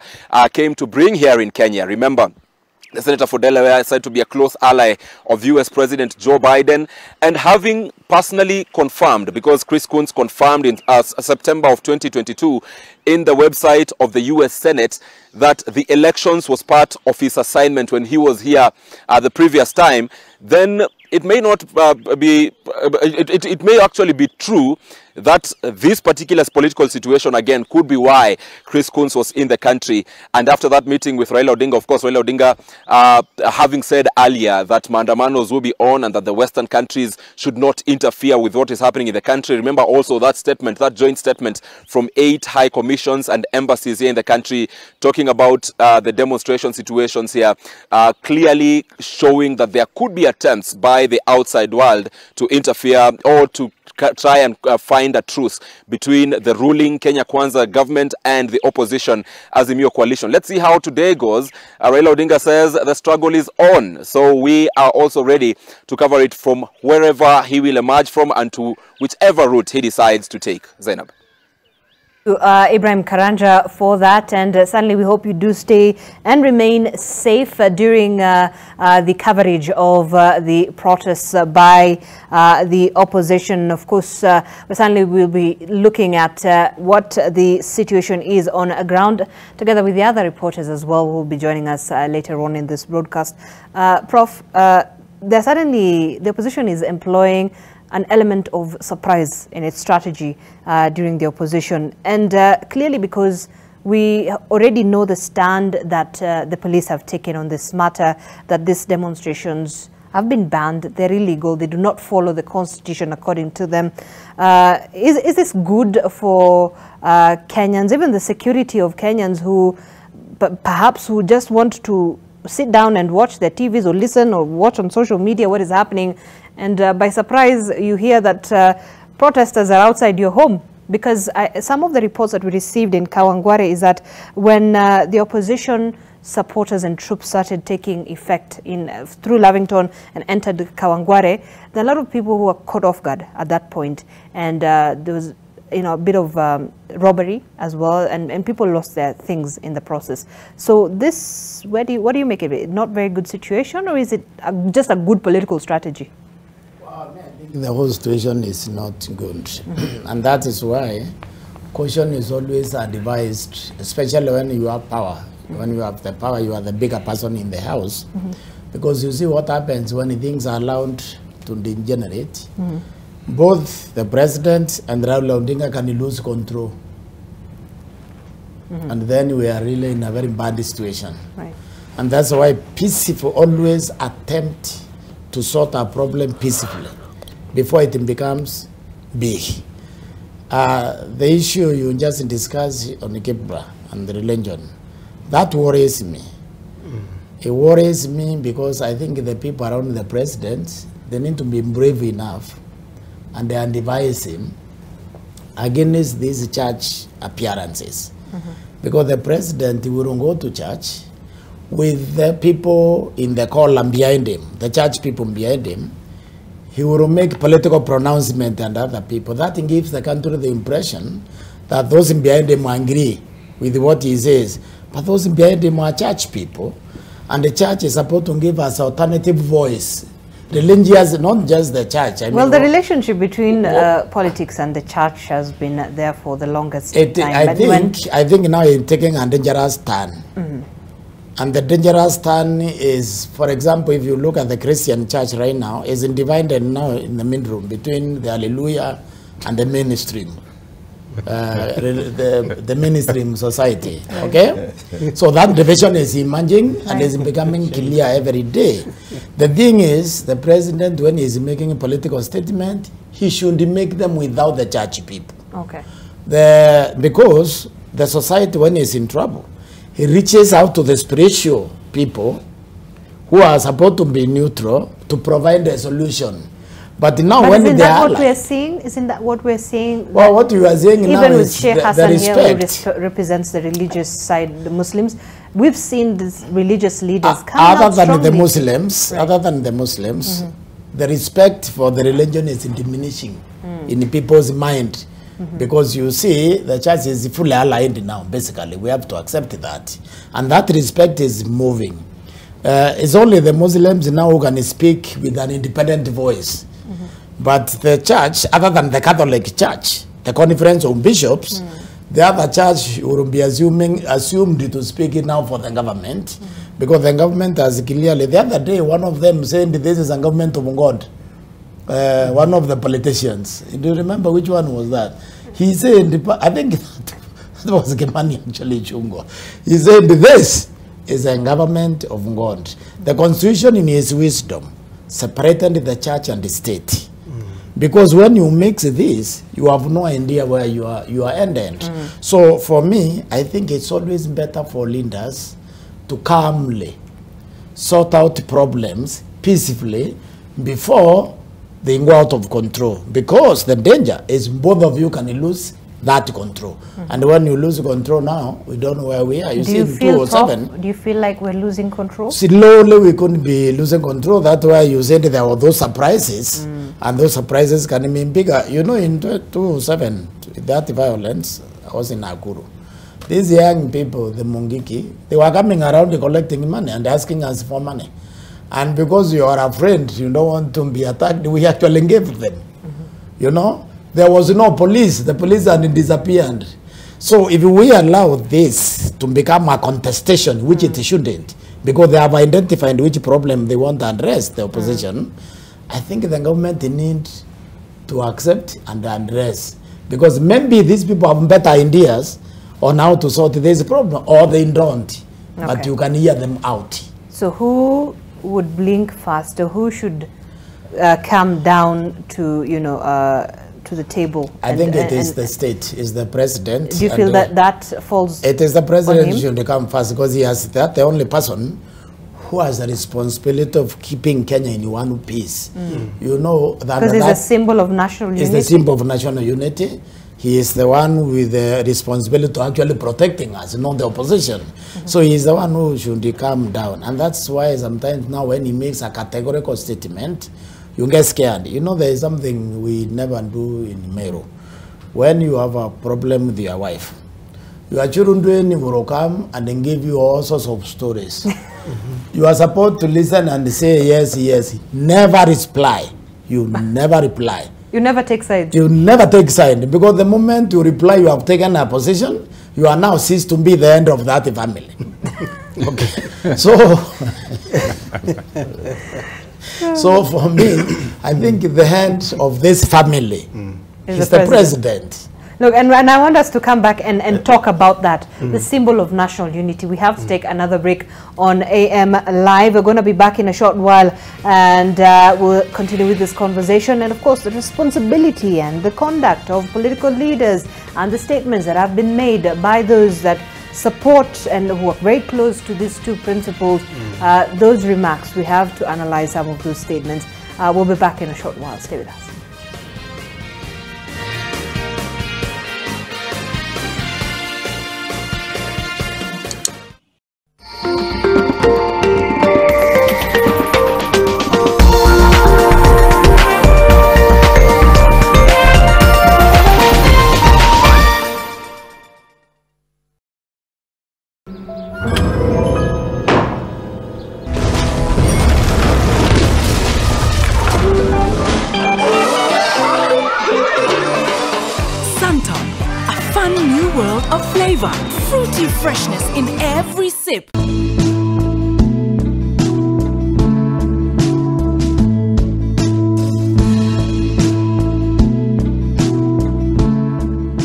came to bring here in Kenya. Remember, the Senator for Delaware is said to be a close ally of US President Joe Biden, and having personally confirmed, because Chris Coons confirmed in September of 2022 in the website of the US Senate that the elections was part of his assignment when he was here the previous time, then it may not it may actually be true that this particular political situation again could be why Chris Coons was in the country. And after that meeting with Raila Odinga, of course, Raila Odinga having said earlier that maandamanos will be on and that the Western countries should not interfere with what is happening in the country. Remember also that statement, that joint statement from 8 high commissions and embassies here in the country talking about the demonstration situations here, clearly showing that there could be attempts by the outside world to interfere or to try and find a truce between the ruling Kenya Kwanza government and the opposition Azimio coalition. Let's see how today goes. Raila Odinga says the struggle is on, so we are also ready to cover it from wherever he will emerge from and to whichever route he decides to take. Zainab. Ibrahim Karanja for that, and certainly we hope you do stay and remain safe during the coverage of the protests by the opposition. Of course, certainly we'll be looking at what the situation is on ground, together with the other reporters as well, who will be joining us later on in this broadcast. Prof, the opposition is employing an element of surprise in its strategy during the opposition, and clearly because we already know the stand that the police have taken on this matter, that these demonstrations have been banned, they're illegal, they do not follow the constitution according to them. Is this good for Kenyans, even the security of Kenyans who perhaps who just want to sit down and watch their TVs or listen or watch on social media what is happening, and by surprise you hear that protesters are outside your home? Because some of the reports that we received in Kawangware is that when the opposition supporters and troops started taking effect through Lavington and entered Kawangware, there are a lot of people who were caught off guard at that point, and there was a bit of robbery as well, and people lost their things in the process. So this, what do you make of it? Not very good situation, or is it just a good political strategy? Well, I think the whole situation is not good, and that is why caution is always advised, especially when you have power. When you have the power, you are the bigger person in the house, because you see what happens when things are allowed to degenerate. Both the president and Raila Odinga can lose control. And then we are really in a very bad situation. Right. And that's why peaceful always attempt to sort a problem peacefully before it becomes big. The issue you just discussed on Kibra and the religion, that worries me. It worries me because I think the people around the president, they need to be brave enough and they advise him against these church appearances. Because the president will go to church with the people in the column behind him, the church people behind him. He will make political pronouncement and other people. That gives the country the impression that those behind him agree with what he says. But those behind him are church people. And the church is supposed to give us alternative voice. Religious, not just the church. I mean, the relationship between politics and the church has been there for the longest time. I think now it's taking a dangerous turn. And the dangerous turn is, for example, if you look at the Christian church right now, is divided now in the middle between the Hallelujah and the mainstream. The mainstream society, okay? So that division is emerging and is becoming clear every day. The thing is, the president, when he is making a political statement, he should make them without the church people. Okay. Because the society, when it's in trouble, he reaches out to the spiritual people who are supposed to be neutral to provide a solution. But now, but when isn't they that are what we're seeing? Isn't that what we're seeing? Well, what you are saying now even with is Sheikh the Hassan here, respect. who represents the religious side, the Muslims. We've seen these religious leaders come out other than strongly. the Muslims, other than the Muslims, the respect for the religion is diminishing in people's mind. Because you see, the church is fully aligned now, basically. We have to accept that. And that respect is moving. It's only the Muslims now who can speak with an independent voice. But the church, other than the Catholic Church, the Conference of Bishops, the other church will be assumed to speak it now for the government. Because the government has clearly, the other day, one of them said this is a government of God. One of the politicians. Do you remember which one was that? He said, I think that was Kimani actually Chungo. He said, this is a government of God. The constitution in his wisdom separated the church and the state. Because when you mix this, you have no idea where you are ending. So for me, I think it's always better for leaders to calmly sort out problems peacefully before they go out of control. Because the danger is both of you can lose that control. And when you lose control now, we don't know where we are. You see, in 2007. Do you feel like we're losing control? Slowly we couldn't be losing control. That's why you said there were those surprises. And those surprises can be bigger. You know, in 2007, that violence, I was in Nakuru. These young people, the Mungiki, they were coming around collecting money and asking us for money. And because you are a friend, you don't want to be attacked, we actually gave them. You know, there was no police. The police had disappeared. So if we allow this to become a contestation, which it shouldn't, because they have identified which problem they want to address, the opposition, I think the government needs to accept and address. Because maybe these people have better ideas on how to sort this problem, or they don't. Okay. But you can hear them out. So who would blink faster? Who should come down to, you know, to the table? I think it is the state, is the president. Do you feel that that falls? It is the president who should come first, because he has the only person who has the responsibility of keeping Kenya in one piece. You know that because it's a symbol of national unity. It's the symbol of national unity. He is the one with the responsibility to actually protecting us, not the opposition. So he is the one who should come down. And that's why sometimes now when he makes a categorical statement, you get scared. You know, there is something we never do in Meru. When you have a problem with your wife, your children will come and then give you all sorts of stories. You are supposed to listen and say yes, yes. Never reply. You never reply. You never take side. You never take side, because the moment you reply, you have taken a position. You are now ceased to be the end of that family. Okay. So for me, I think the head of this family is the president. Look, and I want us to come back and talk about that, the symbol of national unity. We have to take another break on AM Live. We're going to be back in a short while, and we'll continue with this conversation. And of course, the responsibility and the conduct of political leaders and the statements that have been made by those that support and who are very close to these two principles, those remarks, we have to analyze some of those statements. We'll be back in a short while. Stay with us. Fruity freshness in every sip.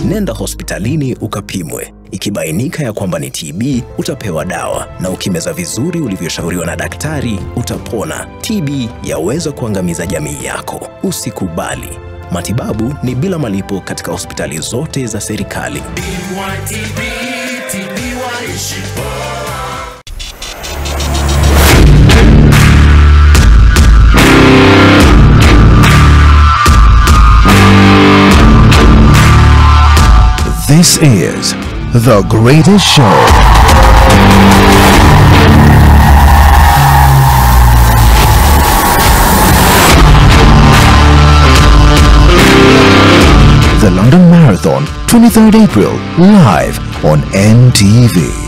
Nenda hospitalini ukapimwe. Ikibainika ya kwamba ni TB, utapewa dawa, na ukimeza vizuri ulivyoshauriwa na daktari, utapona. TB yaweza kuangamiza jamii yako. Usikubali. Matibabu ni bila malipo katika hospitali zote za serikali. This is The Greatest Show. The London Marathon, 23rd April, live on NTV.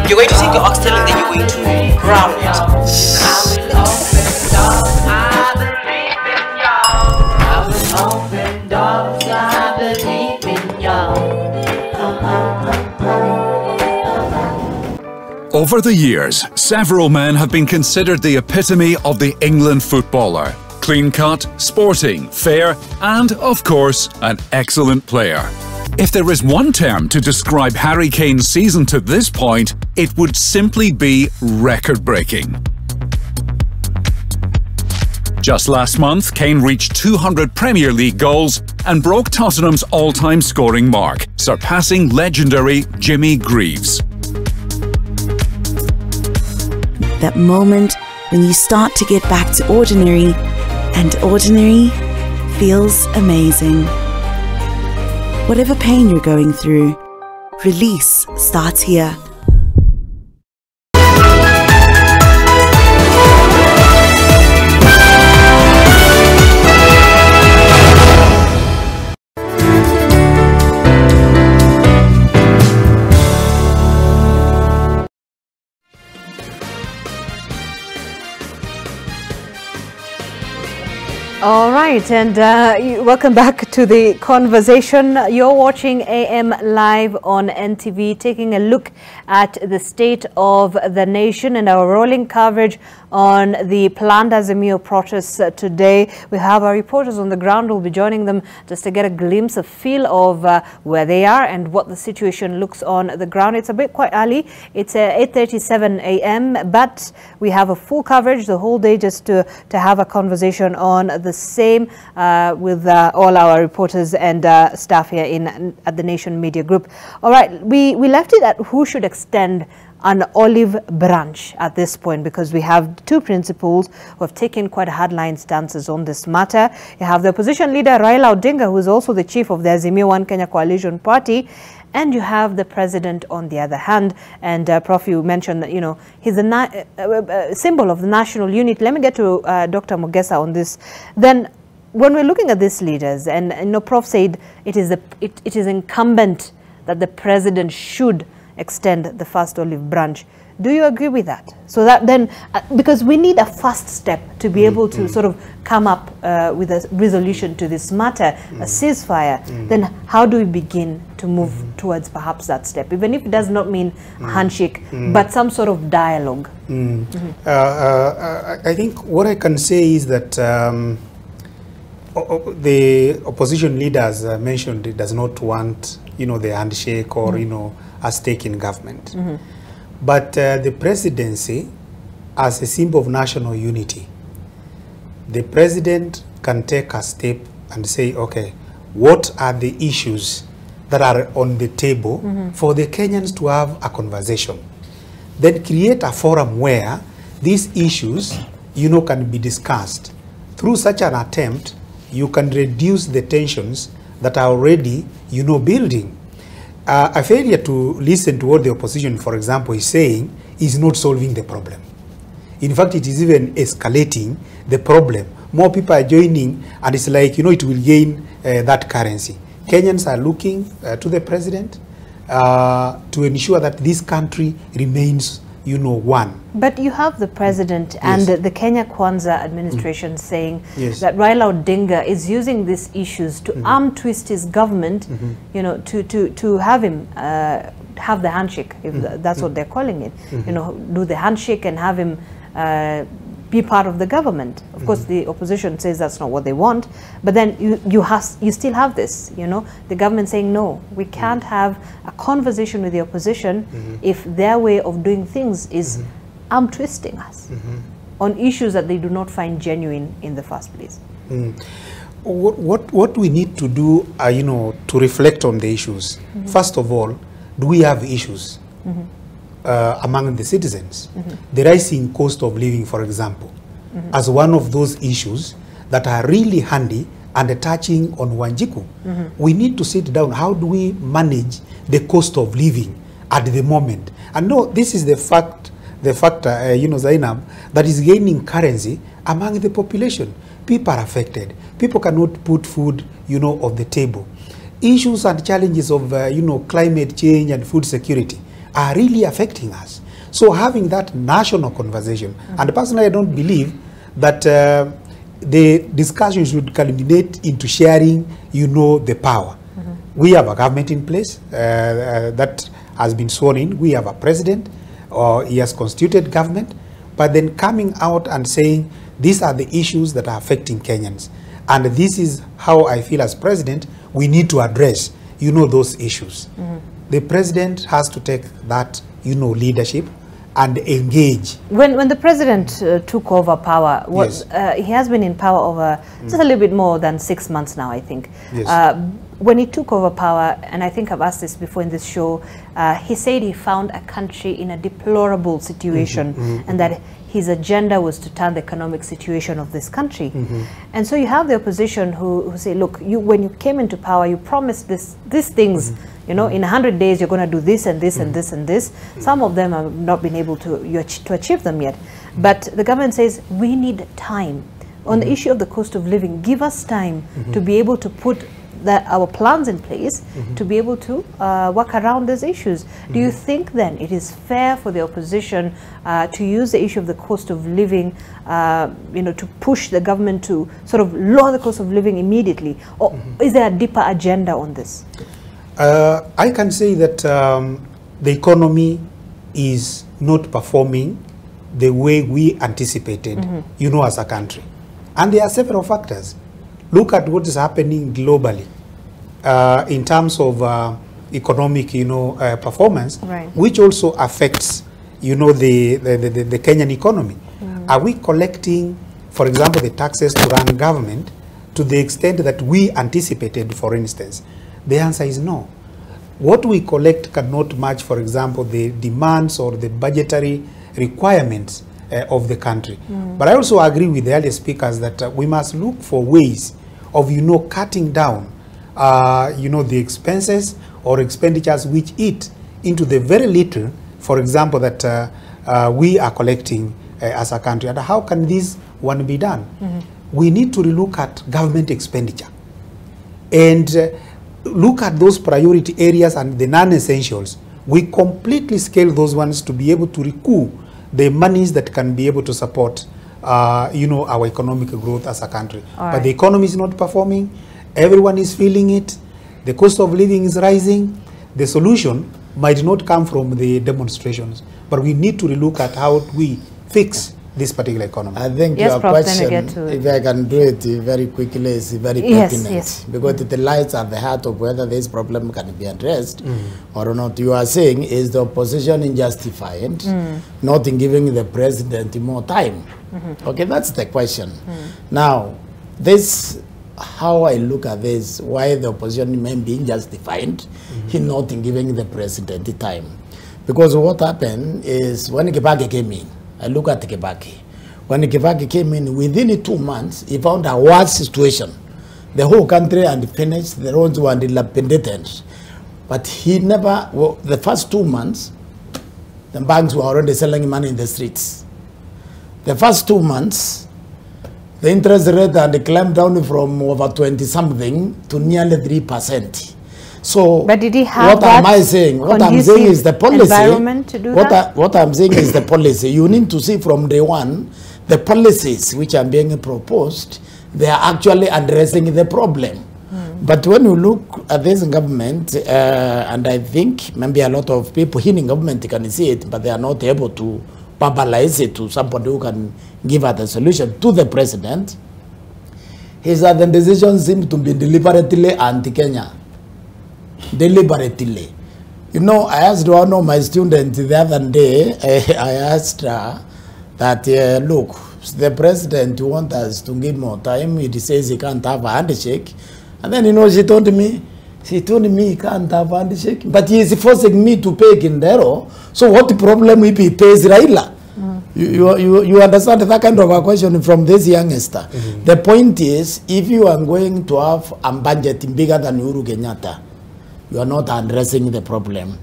You're going to take your oxtail and then you're going to brown it. Over the years, several men have been considered the epitome of the England footballer. Clean-cut, sporting, fair, and, of course, an excellent player. If there is one term to describe Harry Kane's season to this point, it would simply be record-breaking. Just last month, Kane reached 200 Premier League goals and broke Tottenham's all-time scoring mark, surpassing legendary Jimmy Greaves. That moment when you start to get back to ordinary, and ordinary feels amazing. Whatever pain you're going through, release starts here. All right, and welcome back to the conversation. You're watching AM Live on NTV, taking a look at the state of the nation and our rolling coverage on the planned Azimio protests today. We have our reporters on the ground. We'll be joining them just to get a glimpse, a feel of where they are and what the situation looks on the ground. It's a bit quite early. It's 8:37 a.m., but we have a full coverage the whole day just to have a conversation on the same with all our reporters and staff here at the Nation Media Group. All right, we left it at who should extend an olive branch at this point, because we have two principals who have taken quite hardline stances on this matter. You have the opposition leader Raila Odinga, who is also the chief of the Azimio One Kenya Coalition Party, and you have the president on the other hand. And Prof, you mentioned that, you know, he's a symbol of the national unity. Let me get to Dr. Mugesa on this. Then, when we're looking at these leaders, and you know, Prof said it is incumbent that the president should extend the first olive branch. Do you agree with that? So that then, because we need a first step to be able to sort of come up with a resolution to this matter, a ceasefire, then how do we begin to move towards perhaps that step, even if it does not mean handshake, but some sort of dialogue? I think what I can say is that the opposition leaders mentioned it does not want, you know, the handshake or, you know, a stake in government. But the presidency, as a symbol of national unity, the president can take a step and say, okay, what are the issues that are on the table for the Kenyans to have a conversation? Then create a forum where these issues, you know, can be discussed. Through such an attempt, you can reduce the tensions that are already, you know, building. A failure to listen to what the opposition, for example, is saying is not solving the problem. In fact, it is even escalating the problem. More people are joining, and it's like, you know, it will gain that currency. Kenyans are looking to the president to ensure that this country remains, you know, one. But you have the president and the Kenya Kwanza administration saying that Raila Odinga is using these issues to arm twist his government, you know, to have him have the handshake, if that's what they're calling it. You know, do the handshake and have him be part of the government. Of course, the opposition says that's not what they want, but then you still have this, you know, the government saying, no, we can't have a conversation with the opposition if their way of doing things is arm twisting us on issues that they do not find genuine in the first place. What we need to do, you know, to reflect on the issues. First of all, do we have issues among the citizens? The rising cost of living, for example, as one of those issues that are really handy and touching on Wanjiku. We need to sit down. How do we manage the cost of living at the moment? And no, this is the factor, you know, Zainab, that is gaining currency among the population. People are affected. People cannot put food, you know, on the table. Issues and challenges of, you know, climate change and food security are really affecting us. So having that national conversation, and personally I don't believe that the discussion should culminate into sharing, you know, the power. We have a government in place that has been sworn in. We have a president. or he has constituted government, but then coming out and saying these are the issues that are affecting Kenyans. And this is how I feel as president, we need to address, those issues. The president has to take that, leadership and engage. When the president took over power, he has been in power over just a little bit more than 6 months now, I think. Yes. When he took over power, and I think I've asked this before in this show, he said he found a country in a deplorable situation, and that his agenda was to turn the economic situation of this country. And so you have the opposition who say, look, when you came into power, you promised these things, in 100 days you're going to do this and this and this and this. Some of them have not been able to achieve them yet. But the government says, we need time. On the issue of the cost of living, give us time to be able to put our plans in place to be able to work around these issues. Do you think then it is fair for the opposition to use the issue of the cost of living, to push the government to sort of lower the cost of living immediately? Or is there a deeper agenda on this? I can say that the economy is not performing the way we anticipated, as a country. And there are several factors. Look at what is happening globally in terms of economic, performance, which also affects, the Kenyan economy. Are we collecting, for example, the taxes to run government to the extent that we anticipated, for instance? The answer is no. What we collect cannot match, for example, the demands or the budgetary requirements of the country. But I also agree with the earlier speakers that we must look for ways of, cutting down, the expenses or expenditures which eat into the very little, for example, that we are collecting as a country. And how can this one be done? We need to relook at government expenditure and look at those priority areas and the non-essentials. We completely scale those ones to be able to recoup the monies that can be able to support our economic growth as a country. But the economy is not performing. Everyone is feeling it. The cost of living is rising. The solution might not come from the demonstrations, but we need to relook at how we fix this particular economy. I think your question, if I can do it very quickly, is very pertinent, because it lies at the heart of whether this problem can be addressed or not. You are saying, is the opposition unjustified, not in giving the president more time? Okay, that's the question. Now, this, how I look at this, why the opposition may be justified in not in giving the president the time. Because what happened is when Kibaki came in, I look at Kibaki. When Kibaki came in, within 2 months, he found a worse situation. The whole country had finished, the roads were dilapidated. But he never, the first 2 months, the banks were already selling money in the streets. The first 2 months, the interest rate had climbed down from over 20-something to nearly 3%. So, but did he have what am I saying? What I'm saying is the policy. Environment to do that? What I'm saying is the policy. You need to see from day one, the policies which are being proposed, they are actually addressing the problem. But when you look at this government, and I think maybe a lot of people in government can see it, but they are not able to verbalize it to somebody who can give us the solution to the president, is that the decisions seem to be deliberately anti-Kenya. Deliberately. You know, I asked one of my students the other day, I asked her that, look, the president wants us to give more time. He says he can't have a handshake. And then, you know, she told me he can't have a handshake. But he is forcing me to pay Kindero. So what problem if he pays Raila? You understand that kind of a question from this youngster. The point is, if you are going to have a budget bigger than Uhuru Kenyatta, you are not addressing the problem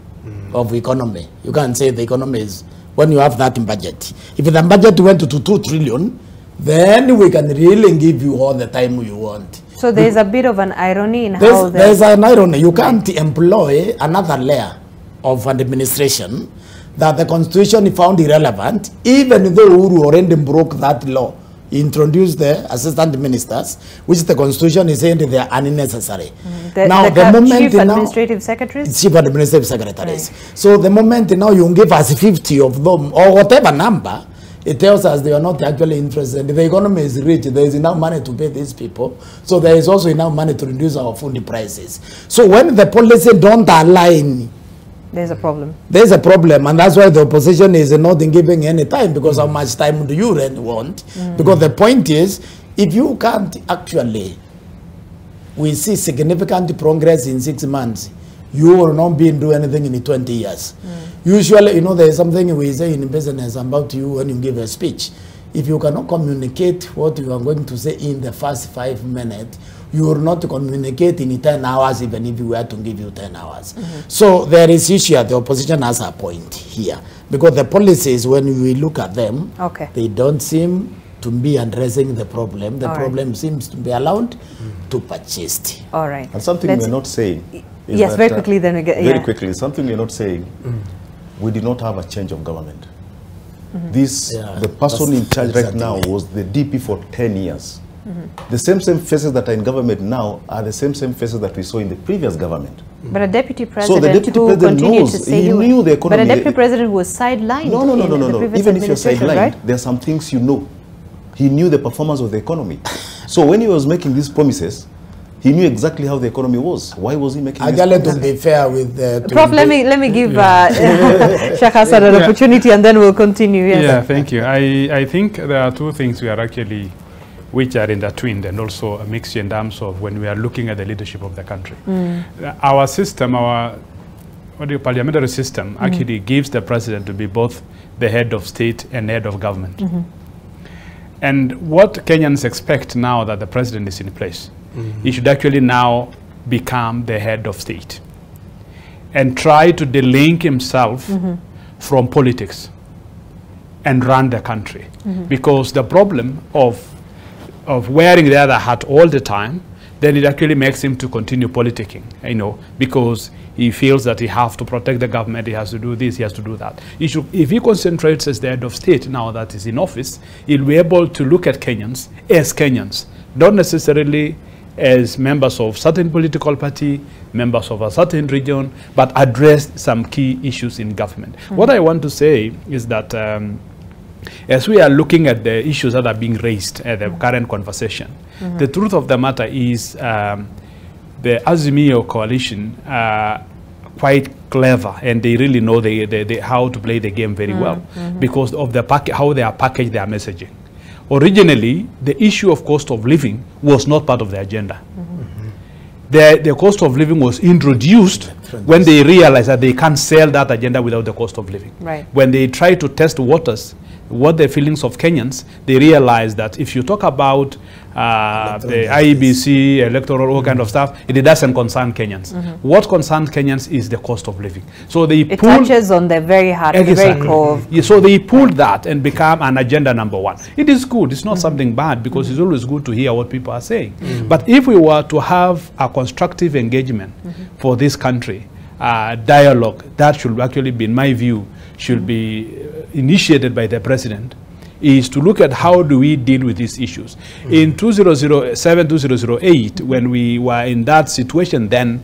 of economy. You can't say the economy is, when you have that in budget. If the budget went to 2 trillion, then we can really give you all the time you want. So there is a bit of an irony in how there's an irony. You can't employ another layer of an administration that the constitution found irrelevant, even though Uhuru already broke that law He introduced the assistant ministers, which the constitution is saying they are unnecessary. Now, the moment chief administrative secretaries? Chief administrative secretaries. Right. So the moment now you give us 50 of them, or whatever number, it tells us they are not actually interested. The economy is rich. There is enough money to pay these people. So there is also enough money to reduce our food prices. So when the policy don't align, there's a problem. There's a problem, and that's why the opposition is not giving any time, because how much time do you really want? Because the point is, if you can't actually, we see significant progress in 6 months, you will not be doing anything in 20 years. Usually, you know, there is something we say in business about you when you give a speech. If you cannot communicate what you are going to say in the first 5 minutes, you will not communicate in 10 hours, even if we were to give you 10 hours. So there is issue. The opposition has a point here, because the policies, when we look at them, they don't seem to be addressing the problem. The problem seems to be allowed to persist. All right. And something we're not saying is yes, that, very quickly then we get very quickly, something we're not saying, we did not have a change of government. The person in charge right now was the DP for 10 years. The same faces that are in government now are the same faces that we saw in the previous government. But a deputy president, so the deputy president knows, he knew the economy. But a deputy president was sidelined. No. Even if you're sidelined, right? There are some things you know. He knew the performance of the economy. So when he was making these promises, he knew exactly how the economy was. Why was he making these promises? To be fair with the... Prof, let me give Sheikh Hassan an opportunity, and then we'll continue. Yes. Yeah, thank you. I think there are two things we are actually, which are intertwined and also a mixture in terms of when we are looking at the leadership of the country. Our system, our parliamentary system actually gives the president to be both the head of state and head of government. And what Kenyans expect now that the president is in place, he should actually now become the head of state and try to delink himself from politics and run the country. Because the problem of wearing the other hat all the time, then it actually makes him to continue politicking, you know, because he feels that he has to protect the government, he has to do this, he has to do that. If he concentrates as the head of state now that he's in office, he'll be able to look at Kenyans as Kenyans, not necessarily as members of certain political party, members of a certain region, but address some key issues in government. What I want to say is that as we are looking at the issues that are being raised at the current conversation, the truth of the matter is the Azimio coalition are quite clever, and they really know how to play the game very well because of how they are packaged their messaging. Originally, the issue of cost of living was not part of the agenda. The cost of living was introduced when they realized that they can't sell that agenda without the cost of living. When they try to test waters, what the feelings of Kenyans, they realize that if you talk about the IEBC, electoral, all kind of stuff, it doesn't concern Kenyans. What concerns Kenyans is the cost of living. So they touches on the very heart, the very core. So they pulled that and become an agenda number one. It is good. It's not something bad, because it's always good to hear what people are saying. But if we were to have a constructive engagement for this country, dialogue, that should actually be, in my view, should be initiated by the president, is to look at how do we deal with these issues. In 2007, 2008, when we were in that situation then,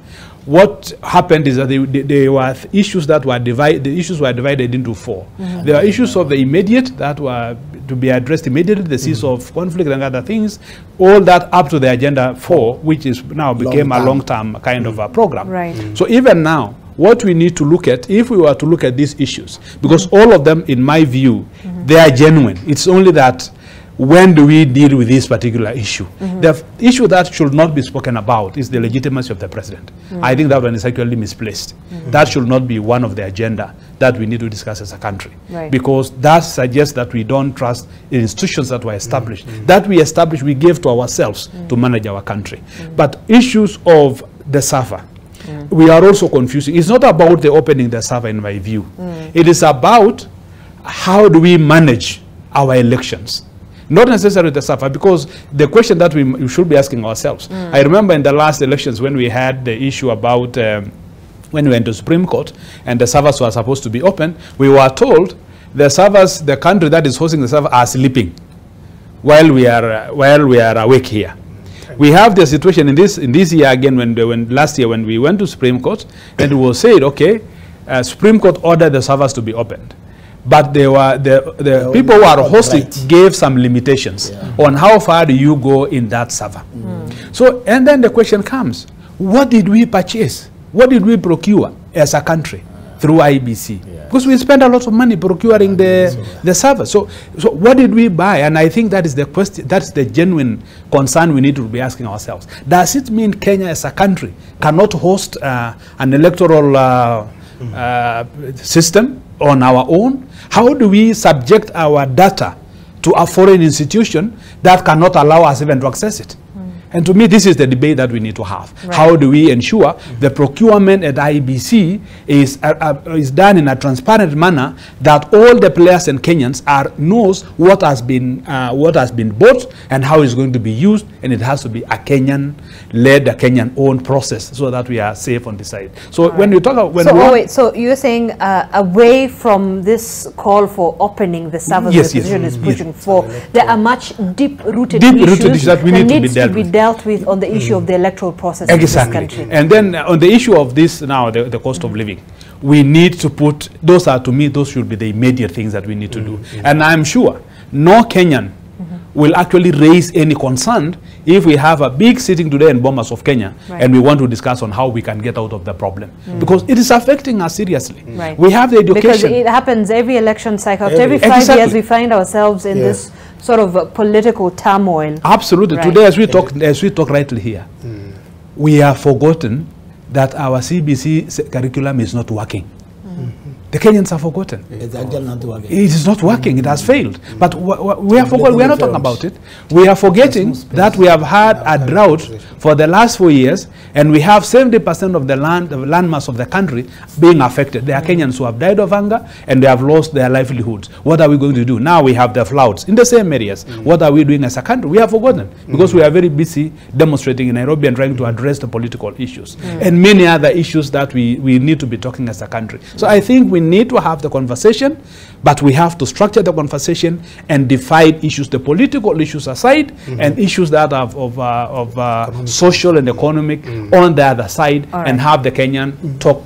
what happened is that there were issues that were divided, the issues were divided into four. There are issues of the immediate that were to be addressed immediately, the cease of conflict and other things, all that up to the agenda 4, which is now became a long-term kind of a program. So even now, what we need to look at, if we were to look at these issues, because all of them, in my view, they are genuine. It's only that when do we deal with this particular issue? The issue that should not be spoken about is the legitimacy of the president. I think that one is actually misplaced. That should not be one of the agenda that we need to discuss as a country. Because that suggests that we don't trust the institutions that were established. That we established, we gave to ourselves to manage our country. But issues of the SAFA, we are also confusing. It's not about the opening the SAFA, in my view. It is about how do we manage our elections. Not necessarily the SAFA, because the question that we should be asking ourselves. I remember in the last elections when we had the issue about when we went to Supreme Court and the SAFAs were supposed to be open, we were told the SAFAs, the country that is hosting the SAFA, are sleeping. while we are awake here. We have the situation in this year again when last year when we went to Supreme Court, and it was said, okay, Supreme Court ordered the servers to be opened, but they were the people who are hosting gave some limitations on how far do you go in that server. So, and then the question comes, what did we purchase? What did we procure as a country through IBC? Because we spend a lot of money procuring the server. So what did we buy? And I think that is the question, that's the genuine concern we need to be asking ourselves. Does it mean Kenya as a country cannot host an electoral system on our own? How do we subject our data to a foreign institution that cannot allow us even to access it? And to me, this is the debate that we need to have. Right. How do we ensure the procurement at IBC is done in a transparent manner, that all the players and Kenyans knows what has been bought and how it's going to be used, and it has to be a Kenyan-led, a Kenyan-owned process, so that we are safe on the side. So when you talk about so you're saying away from this call for opening the servers, the position is pushing for, there are much deep-rooted issues that we need to be dealt with on the issue of the electoral process in this country. And then on the issue of this now, the cost of living, we need to put, those should be the immediate things that we need to do. And I'm sure no Kenyan will actually raise any concern if we have a big sitting today in Bomas of Kenya and we want to discuss on how we can get out of the problem. Because it is affecting us seriously. We have the education. Because it happens every election cycle. Every 5 years we find ourselves in this sort of political turmoil. Absolutely. Today, as we talk rightly here, we have forgotten that our CBC curriculum is not working. The Kenyans have forgotten. It's actually not working. It is not working. It has failed. But we are not talking about it. We are forgetting that we have had a drought for the last 4 years, and we have 70% of the landmass of the country being affected. There are Kenyans who have died of hunger, and they have lost their livelihoods. What are we going to do? Now we have the floods in the same areas. What are we doing as a country? We have forgotten, because we are very busy demonstrating in Nairobi and trying to address the political issues and many other issues that we need to be talking as a country. So I think we need to have the conversation, but we have to structure the conversation and divide issues, the political issues aside, and issues that are of social and economic on the other side, and have the Kenyan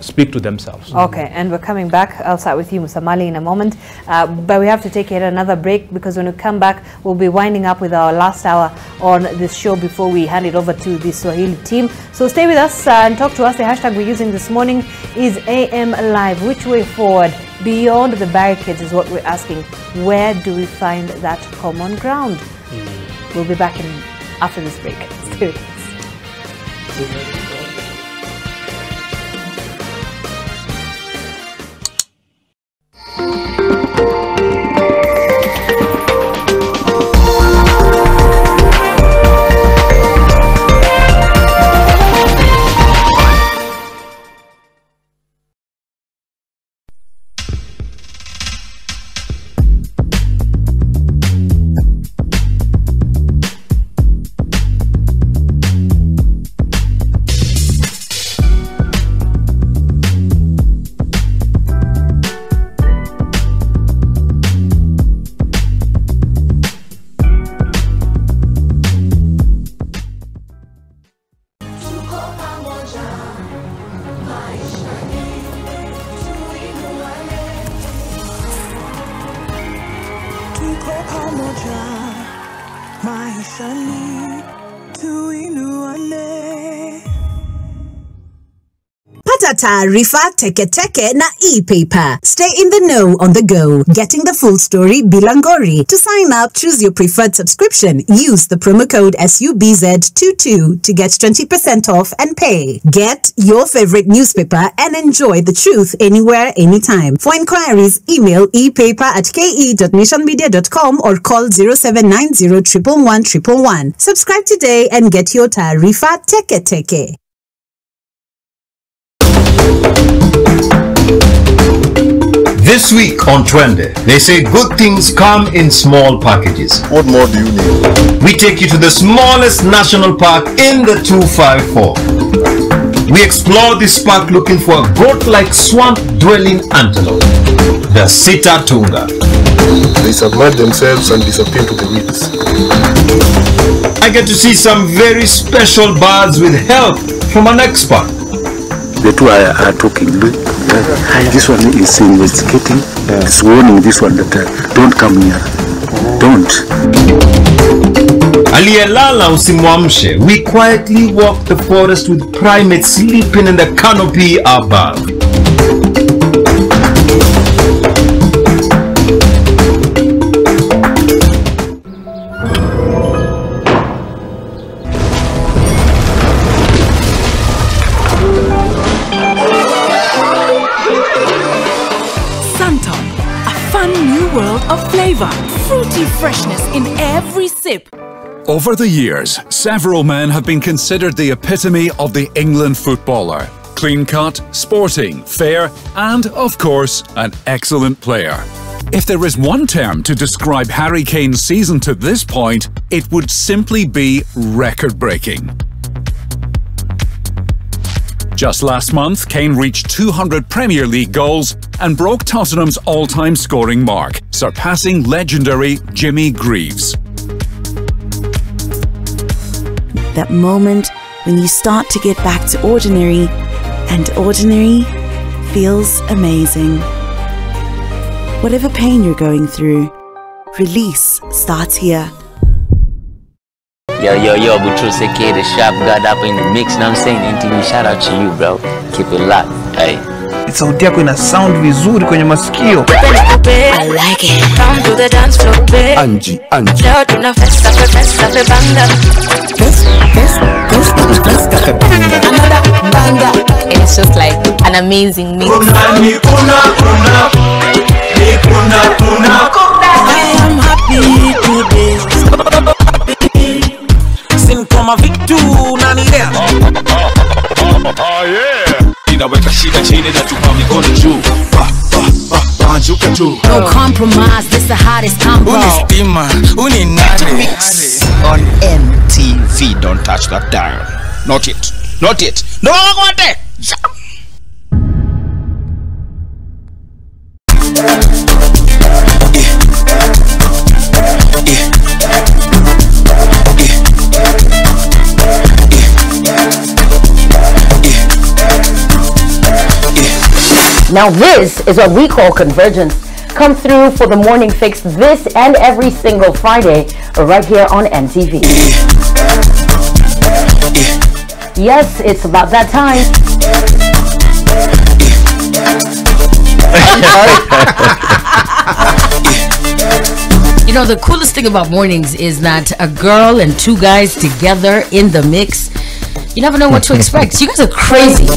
speak to themselves. Okay, and we're coming back. I'll start with you, Musamali, in a moment. But we have to take another break, because when we come back, we'll be winding up with our last hour on this show before we hand it over to the Swahili team. So stay with us and talk to us. The hashtag we're using this morning is AM Live. Which way forward? Beyond the barricades is what we're asking. Where do we find that common ground? We'll be back after this break. Stay with us. Taarifa teke teke na e-paper. Stay in the know on the go. Getting the full story bilangori. To sign up, choose your preferred subscription. Use the promo code SUBZ22 to get 20% off and pay. Get your favorite newspaper and enjoy the truth anywhere, anytime. For inquiries, email epaper@ke.nationmedia.com or call 0790 111 111. Subscribe today and get your Taarifa teke teke. This week on Twende, they say good things come in small packages. What more do you need? We take you to the smallest national park in the 254. We explore this park looking for a goat-like swamp-dwelling antelope, the Sita Tunga. They submerge themselves and disappear to the weeds. I get to see some very special birds with help from an expert. The two are talking. Look, this one is investigating. It's warning this one that don't come near. Don't. Aliyelala usimwamshe. We quietly walk the forest with primates sleeping in the canopy above. Of flavor, fruity freshness in every sip. Over the years, several men have been considered the epitome of the England footballer. Clean-cut, sporting, fair, and, of course, an excellent player. If there is one term to describe Harry Kane's season to this point, it would simply be record-breaking. Just last month, Kane reached 200 Premier League goals and broke Tottenham's all-time scoring mark, surpassing legendary Jimmy Greaves. That moment when you start to get back to ordinary, and ordinary feels amazing. Whatever pain you're going through, release starts here. Yo, Butruse K, the sharp god up in the mix. Now I'm saying NTV, shout out to you, bro. Keep it locked. Hey. Sauti yako ina sound vizuri kwenye masikio. I like it. Come to the dance floor, babe. Angie. Leo tuna festa fe banga. Festa fe banga. Another banga. And it's just like an amazing mix. I am happy today. Kama vitu unanilea. Oh yeah. Inaweka shida chini na tupa mikono juu. Banjuka tu. No compromise, this the hottest combo. Unistima, uninare. Mix on MTV. Don't touch that dial. Not it. Not it. No want it. Now this is what we call convergence. Come through for the morning fix this and every single Friday right here on MTV. Yes, it's about that time. You know, the coolest thing about mornings is that a girl and two guys together in the mix, you never know what to expect. You guys are crazy.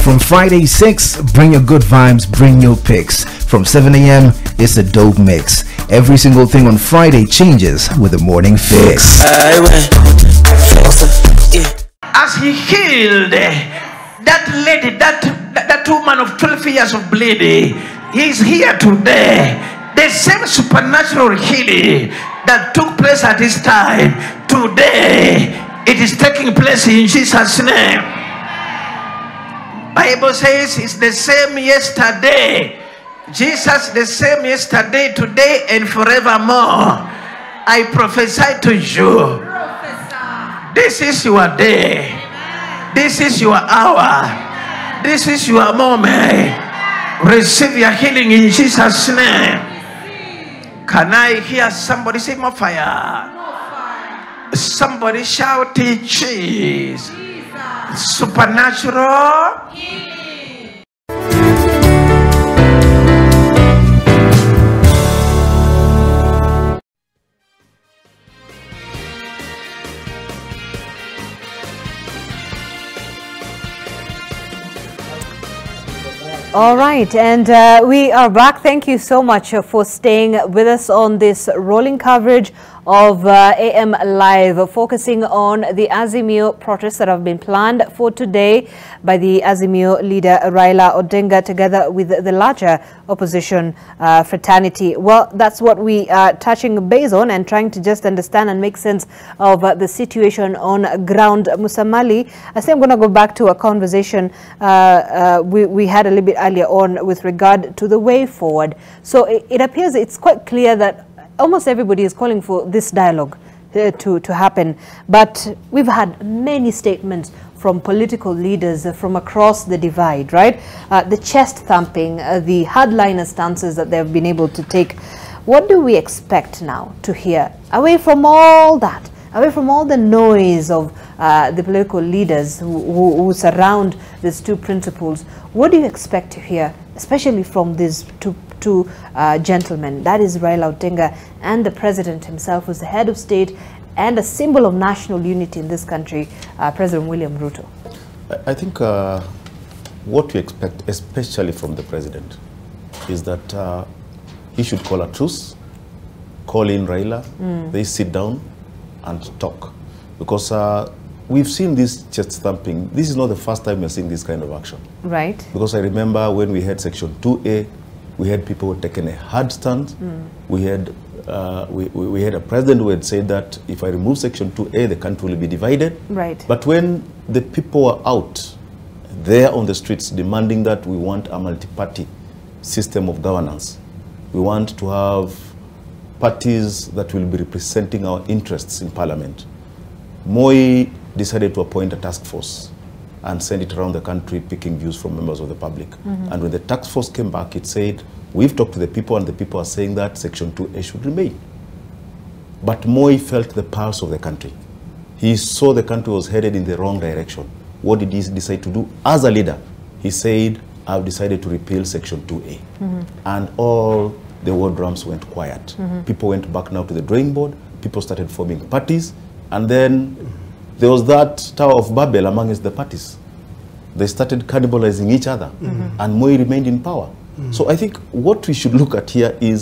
From Friday 6, bring your good vibes, bring your picks. From 7 a.m., it's a dope mix. Every single thing on Friday changes with the morning fix. As he healed that lady, that woman of 12 years of bleeding, he's here today. The same supernatural healing that took place at this time, today, it is taking place in Jesus' name. Bible says it's the same yesterday. Jesus the same yesterday, today, and forevermore. I prophesy to you. This is your day. This is your hour. This is your moment. Receive your healing in Jesus' name. Can I hear somebody say more fire? Somebody shout it, cheese. Supernatural. All right, and we are back. Thank you so much for staying with us on this rolling coverage of AM Live, focusing on the Azimio protests that have been planned for today by the Azimio leader Raila Odinga together with the larger opposition fraternity. Well, that's what we are touching base on and trying to just understand and make sense of the situation on ground. Musamali, I think I'm going to go back to a conversation we had a little bit earlier on with regard to the way forward. So it appears it's quite clear that almost everybody is calling for this dialogue to happen. But we've had many statements from political leaders from across the divide, right? The chest thumping, the hardliner stances that they've been able to take. What do we expect now to hear? Away from all that, away from all the noise of the political leaders who surround these two principles, what do you expect to hear, especially from these two gentlemen? That is Raila Odinga and the president himself, who's the head of state and a symbol of national unity in this country, President William Ruto. I think what we expect, especially from the president, is that he should call a truce, call in Raila, they sit down and talk. Because we've seen this chest thumping. This is not the first time we're seeing this kind of action. Right. Because I remember when we had Section 2A, we had people taking a hard stand. We had a president who had said that if I remove Section 2A, the country will be divided. Right. But when the people were out there on the streets demanding that we want a multi-party system of governance, we want to have parties that will be representing our interests in parliament, Moi decided to appoint a task force and send it around the country picking views from members of the public. And when the task force came back, it said, we've talked to the people and the people are saying that Section 2A should remain. But Moi felt the pulse of the country. He saw the country was headed in the wrong direction. What did he decide to do? As a leader, he said, I've decided to repeal Section 2A. And all the war drums went quiet. People went back now to the drawing board. People started forming parties. And then there was that Tower of Babel amongst the parties. They started cannibalizing each other. And Moi remained in power. So I think what we should look at here is